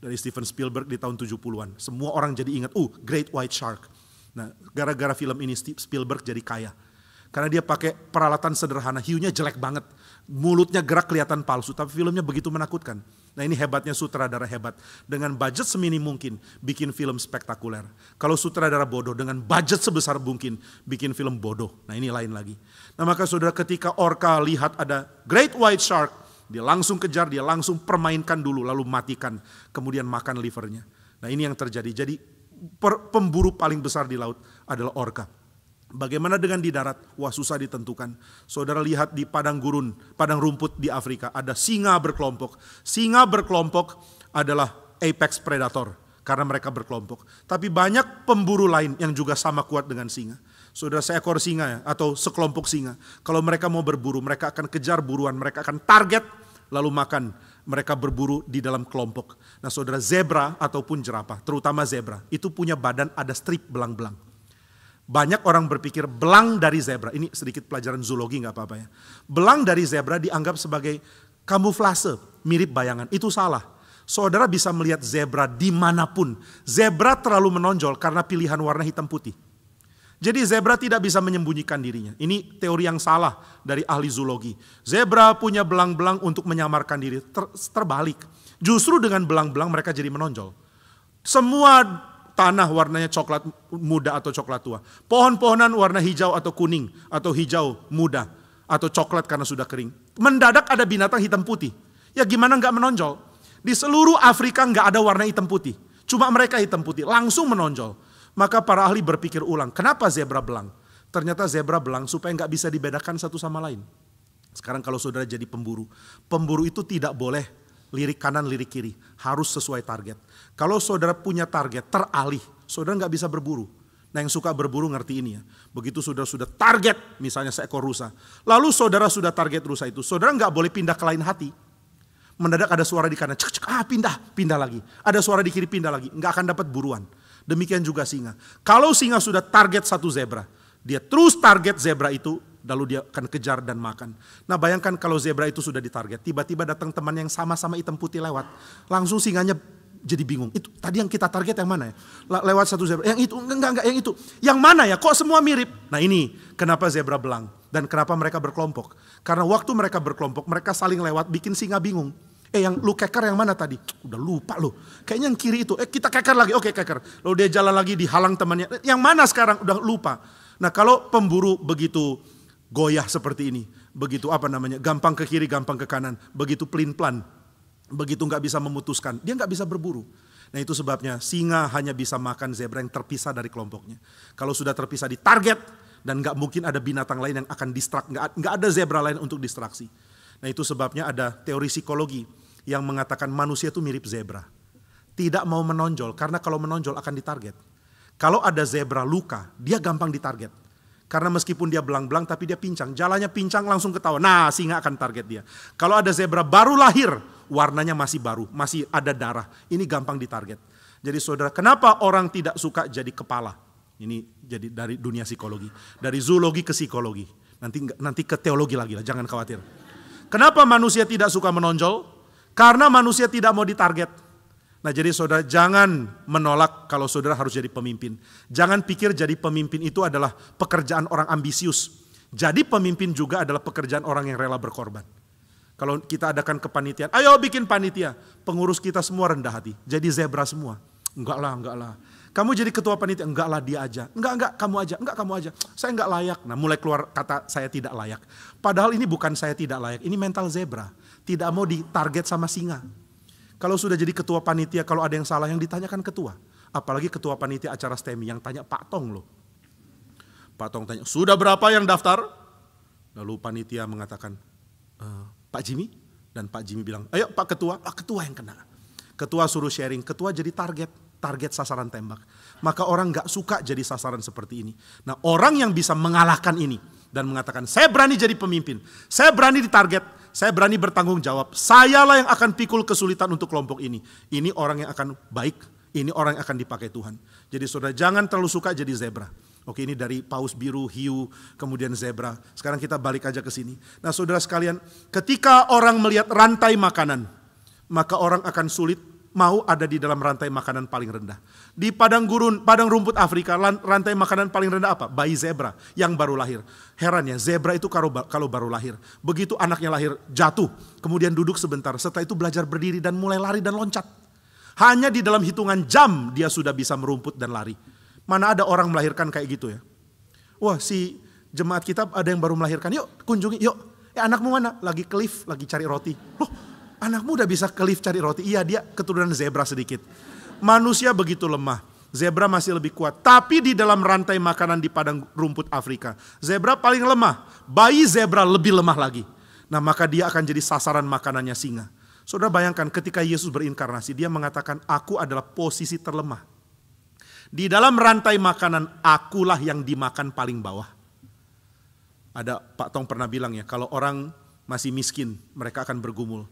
dari Steven Spielberg di tahun 70-an. Semua orang jadi ingat, great white shark. Nah gara-gara film ini Spielberg jadi kaya. Karena dia pakai peralatan sederhana, hiunya jelek banget. Mulutnya gerak kelihatan palsu, tapi filmnya begitu menakutkan. Nah ini hebatnya sutradara hebat. Dengan budget seminim mungkin, bikin film spektakuler. Kalau sutradara bodoh, dengan budget sebesar mungkin, bikin film bodoh. Nah ini lain lagi. Nah maka saudara, ketika orca lihat ada great white shark, dia langsung kejar, dia langsung permainkan dulu, lalu matikan. Kemudian makan livernya. Nah ini yang terjadi. Jadi pemburu paling besar di laut adalah orca. Bagaimana dengan di darat? Wah susah ditentukan. Saudara lihat di padang gurun, padang rumput di Afrika, ada singa berkelompok. Singa berkelompok adalah apex predator, karena mereka berkelompok. Tapi banyak pemburu lain yang juga sama kuat dengan singa. Saudara, seekor singa atau sekelompok singa, kalau mereka mau berburu, mereka akan kejar buruan, mereka akan target, lalu makan. Mereka berburu di dalam kelompok. Nah saudara, zebra ataupun jerapah, terutama zebra, itu punya badan ada strip belang-belang. Banyak orang berpikir belang dari zebra, ini sedikit pelajaran zoologi gak apa-apa ya. Belang dari zebra dianggap sebagai kamuflase, mirip bayangan. Itu salah. Saudara bisa melihat zebra dimanapun. Zebra terlalu menonjol karena pilihan warna hitam putih. Jadi zebra tidak bisa menyembunyikan dirinya. Ini teori yang salah dari ahli zoologi. Zebra punya belang-belang untuk menyamarkan diri. Terbalik. Justru dengan belang-belang mereka jadi menonjol. Semua tanah warnanya coklat muda atau coklat tua. Pohon-pohonan warna hijau atau kuning atau hijau muda atau coklat karena sudah kering. Mendadak ada binatang hitam putih. Ya gimana nggak menonjol? Di seluruh Afrika nggak ada warna hitam putih. Cuma mereka hitam putih, langsung menonjol. Maka para ahli berpikir ulang, kenapa zebra belang? Ternyata zebra belang supaya nggak bisa dibedakan satu sama lain. Sekarang kalau saudara jadi pemburu, pemburu itu tidak boleh lirik kanan, lirik kiri. Harus sesuai target. Kalau saudara punya target, teralih. Saudara nggak bisa berburu. Nah yang suka berburu ngerti ini ya. Begitu saudara sudah target, misalnya seekor rusa. Lalu saudara sudah target rusa itu. Saudara nggak boleh pindah ke lain hati. Mendadak ada suara di kanan, cek, pindah lagi. Ada suara di kiri, pindah lagi. Nggak akan dapat buruan. Demikian juga singa. Kalau singa sudah target satu zebra, dia terus target zebra itu, lalu dia akan kejar dan makan. Nah bayangkan kalau zebra itu sudah ditarget, tiba-tiba datang teman yang sama-sama hitam putih lewat. Langsung singanya jadi bingung. Itu tadi yang kita target yang mana ya? Lewat satu zebra. Yang itu, enggak yang itu. Yang mana ya? Kok semua mirip? Nah ini kenapa zebra belang. Dan kenapa mereka berkelompok. Karena waktu mereka berkelompok, mereka saling lewat bikin singa bingung. Yang lu keker yang mana tadi? Udah lupa lu. Kayaknya yang kiri itu. Kita keker lagi. Oke keker. Lalu dia jalan lagi dihalang temannya. Yang mana sekarang? Udah lupa. Nah kalau pemburu begitu goyah seperti ini, begitu gampang ke kiri, gampang ke kanan, begitu pelin-pelan, begitu nggak bisa memutuskan, dia nggak bisa berburu. Nah itu sebabnya singa hanya bisa makan zebra yang terpisah dari kelompoknya. Kalau sudah terpisah di target, dan nggak mungkin ada binatang lain yang akan distrak, nggak ada zebra lain untuk distraksi. Nah itu sebabnya ada teori psikologi yang mengatakan manusia itu mirip zebra. Tidak mau menonjol, karena kalau menonjol akan ditarget. Kalau ada zebra luka, dia gampang ditarget. Karena meskipun dia belang-belang tapi dia pincang. Jalannya pincang langsung ketahuan. Nah singa akan target dia. Kalau ada zebra baru lahir, warnanya masih baru, masih ada darah. Ini gampang ditarget. Jadi saudara, kenapa orang tidak suka jadi kepala? Ini jadi dari dunia psikologi. Dari zoologi ke psikologi. Nanti ke teologi lagi lah, jangan khawatir. Kenapa manusia tidak suka menonjol? Karena manusia tidak mau ditarget. Nah jadi saudara jangan menolak kalau saudara harus jadi pemimpin. Jangan pikir jadi pemimpin itu adalah pekerjaan orang ambisius. Jadi pemimpin juga adalah pekerjaan orang yang rela berkorban. Kalau kita adakan kepanitiaan, ayo bikin panitia. Pengurus kita semua rendah hati. Jadi zebra semua. Enggak lah. Kamu jadi ketua panitia, enggak lah dia aja. Enggak kamu aja. Saya enggak layak. Nah mulai keluar kata saya tidak layak. Padahal ini bukan saya tidak layak, ini mental zebra. Tidak mau ditarget sama singa. Kalau sudah jadi ketua panitia, kalau ada yang salah yang ditanyakan ketua. Apalagi ketua panitia acara STEMI yang tanya Pak Tong loh. Pak Tong tanya, sudah berapa yang daftar? Lalu panitia mengatakan, Pak Jimmy? Dan Pak Jimmy bilang, ayo Pak Ketua, Ketua yang kena. Ketua suruh sharing, ketua jadi target sasaran tembak. Maka orang gak suka jadi sasaran seperti ini. Nah orang yang bisa mengalahkan ini, dan mengatakan, saya berani jadi pemimpin, saya berani ditarget, saya berani bertanggung jawab, sayalah yang akan pikul kesulitan untuk kelompok ini. Ini orang yang akan baik, ini orang yang akan dipakai Tuhan. Jadi saudara jangan terlalu suka jadi zebra. Oke, ini dari paus biru, hiu, kemudian zebra. Sekarang kita balik aja ke sini. Nah saudara sekalian, ketika orang melihat rantai makanan, maka orang akan sulit mau ada di dalam rantai makanan paling rendah. Di padang rumput Afrika, rantai makanan paling rendah apa? Bayi zebra yang baru lahir. Heran ya, zebra itu kalau baru lahir, begitu anaknya lahir jatuh, kemudian duduk sebentar, setelah itu belajar berdiri dan mulai lari dan loncat. Hanya di dalam hitungan jam dia sudah bisa merumput dan lari. Mana ada orang melahirkan kayak gitu ya? Wah, si jemaat kita ada yang baru melahirkan, yuk kunjungi, yuk. Anakmu mana? Lagi ke lift, lagi cari roti. Loh, anakmu udah bisa ke lift cari roti? Iya, dia keturunan zebra sedikit. Manusia begitu lemah. Zebra masih lebih kuat. Tapi di dalam rantai makanan di padang rumput Afrika, zebra paling lemah. Bayi zebra lebih lemah lagi. Nah, maka dia akan jadi sasaran makanannya singa. Saudara bayangkan ketika Yesus berinkarnasi, dia mengatakan, aku adalah posisi terlemah. Di dalam rantai makanan, akulah yang dimakan paling bawah. Ada Pak Tong pernah bilang ya, kalau orang masih miskin, mereka akan bergumul.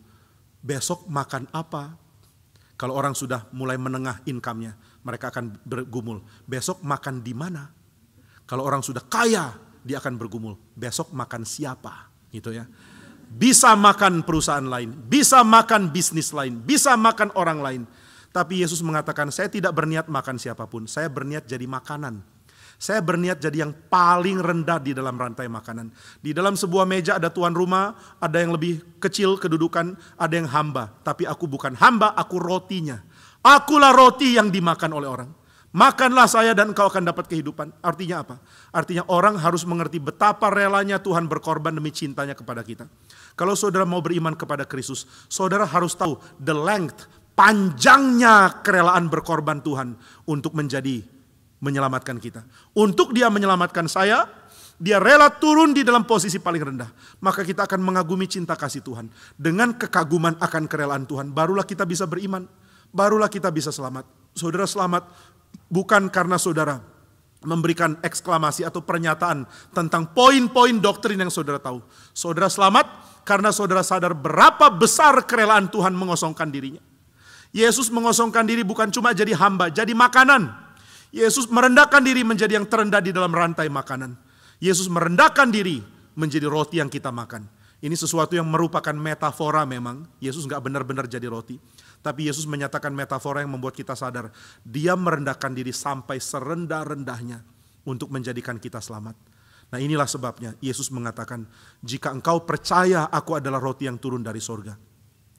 Besok makan apa? Kalau orang sudah mulai menengah income-nya, mereka akan bergumul. Besok makan di mana? Kalau orang sudah kaya, dia akan bergumul. Besok makan siapa? Gitu ya. Bisa makan perusahaan lain, bisa makan bisnis lain, bisa makan orang lain. Tapi Yesus mengatakan, saya tidak berniat makan siapapun, saya berniat jadi makanan. Saya berniat jadi yang paling rendah di dalam rantai makanan. Di dalam sebuah meja ada tuan rumah, ada yang lebih kecil kedudukan, ada yang hamba. Tapi aku bukan hamba, aku rotinya. Akulah roti yang dimakan oleh orang. Makanlah saya dan engkau akan dapat kehidupan. Artinya apa? Artinya orang harus mengerti betapa relanya Tuhan berkorban demi cintanya kepada kita. Kalau saudara mau beriman kepada Kristus, saudara harus tahu the length, panjangnya kerelaan berkorban Tuhan untuk menyelamatkan kita. Untuk dia menyelamatkan saya, dia rela turun di dalam posisi paling rendah. Maka kita akan mengagumi cinta kasih Tuhan. Dengan kekaguman akan kerelaan Tuhan, barulah kita bisa beriman. Barulah kita bisa selamat. Saudara selamat bukan karena saudara memberikan eksklamasi atau pernyataan tentang poin-poin doktrin yang saudara tahu. Saudara selamat karena saudara sadar berapa besar kerelaan Tuhan mengosongkan dirinya. Yesus mengosongkan diri bukan cuma jadi hamba, jadi makanan. Yesus merendahkan diri menjadi yang terendah di dalam rantai makanan. Yesus merendahkan diri menjadi roti yang kita makan. Ini sesuatu yang merupakan metafora memang. Yesus gak benar-benar jadi roti. Tapi Yesus menyatakan metafora yang membuat kita sadar. Dia merendahkan diri sampai serendah-rendahnya untuk menjadikan kita selamat. Nah inilah sebabnya Yesus mengatakan, jika engkau percaya aku adalah roti yang turun dari sorga.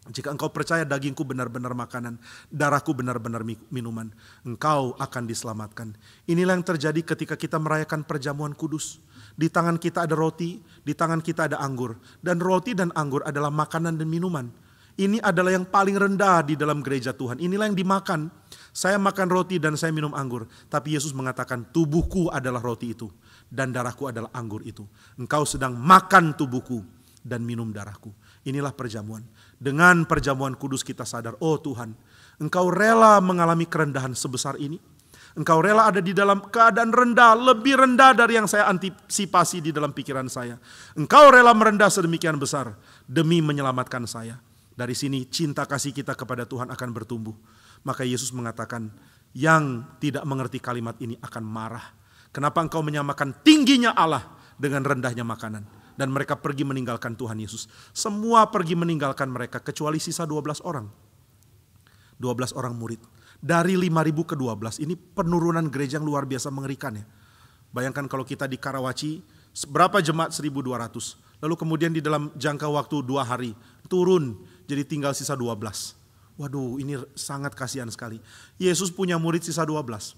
Jika engkau percaya dagingku benar-benar makanan, darahku benar-benar minuman, engkau akan diselamatkan. Inilah yang terjadi ketika kita merayakan perjamuan kudus. Di tangan kita ada roti, di tangan kita ada anggur. Dan roti dan anggur adalah makanan dan minuman. Ini adalah yang paling rendah di dalam gereja Tuhan. Inilah yang dimakan. Saya makan roti dan saya minum anggur. Tapi Yesus mengatakan tubuhku adalah roti itu. Dan darahku adalah anggur itu. Engkau sedang makan tubuhku dan minum darahku. Inilah perjamuan. Dengan perjamuan kudus kita sadar, oh Tuhan, Engkau rela mengalami kerendahan sebesar ini. Engkau rela ada di dalam keadaan rendah, lebih rendah dari yang saya antisipasi di dalam pikiran saya. Engkau rela merendah sedemikian besar demi menyelamatkan saya. Dari sini cinta kasih kita kepada Tuhan akan bertumbuh. Maka Yesus mengatakan, yang tidak mengerti kalimat ini akan marah. Kenapa engkau menyamakan tingginya Allah dengan rendahnya makanan? Dan mereka pergi meninggalkan Tuhan Yesus. Semua pergi meninggalkan mereka kecuali sisa 12 orang. 12 orang murid. Dari 5.000 ke 12. Ini penurunan gereja yang luar biasa mengerikan ya. Bayangkan kalau kita di Karawaci, berapa jemaat? 1.200. Lalu kemudian di dalam jangka waktu 2 hari, turun jadi tinggal sisa 12. Waduh, ini sangat kasihan sekali. Yesus punya murid sisa 12.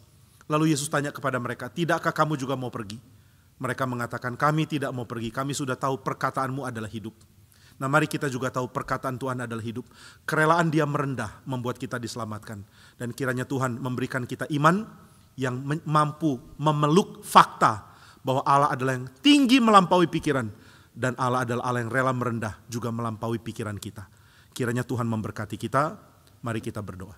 Lalu Yesus tanya kepada mereka, tidakkah kamu juga mau pergi? Mereka mengatakan, kami tidak mau pergi, kami sudah tahu perkataanmu adalah hidup. Nah mari kita juga tahu perkataan Tuhan adalah hidup. Kerelaan dia merendah membuat kita diselamatkan. Dan kiranya Tuhan memberikan kita iman yang mampu memeluk fakta bahwa Allah adalah yang tinggi melampaui pikiran. Dan Allah adalah Allah yang rela merendah juga melampaui pikiran kita. Kiranya Tuhan memberkati kita, mari kita berdoa.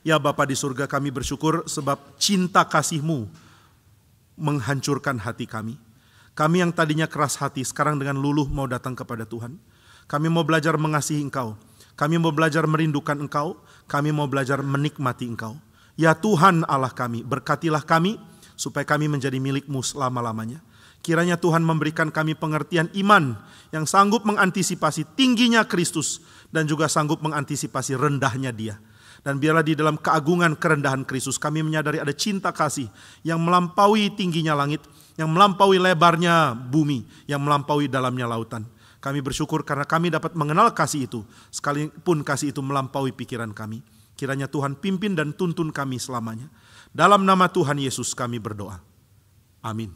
Ya Bapa di surga, kami bersyukur sebab cinta kasih-Mu menghancurkan hati kami. Kami yang tadinya keras hati sekarang dengan luluh mau datang kepada Tuhan. Kami mau belajar mengasihi Engkau. Kami mau belajar merindukan Engkau. Kami mau belajar menikmati Engkau. Ya Tuhan Allah kami, berkatilah kami supaya kami menjadi milik-Mu selama-lamanya. Kiranya Tuhan memberikan kami pengertian iman yang sanggup mengantisipasi tingginya Kristus dan juga sanggup mengantisipasi rendahnya Dia. Dan biarlah di dalam keagungan kerendahan Kristus kami menyadari ada cinta kasih yang melampaui tingginya langit, yang melampaui lebarnya bumi, yang melampaui dalamnya lautan. Kami bersyukur karena kami dapat mengenal kasih itu, sekalipun kasih itu melampaui pikiran kami. Kiranya Tuhan pimpin dan tuntun kami selamanya. Dalam nama Tuhan Yesus kami berdoa. Amin.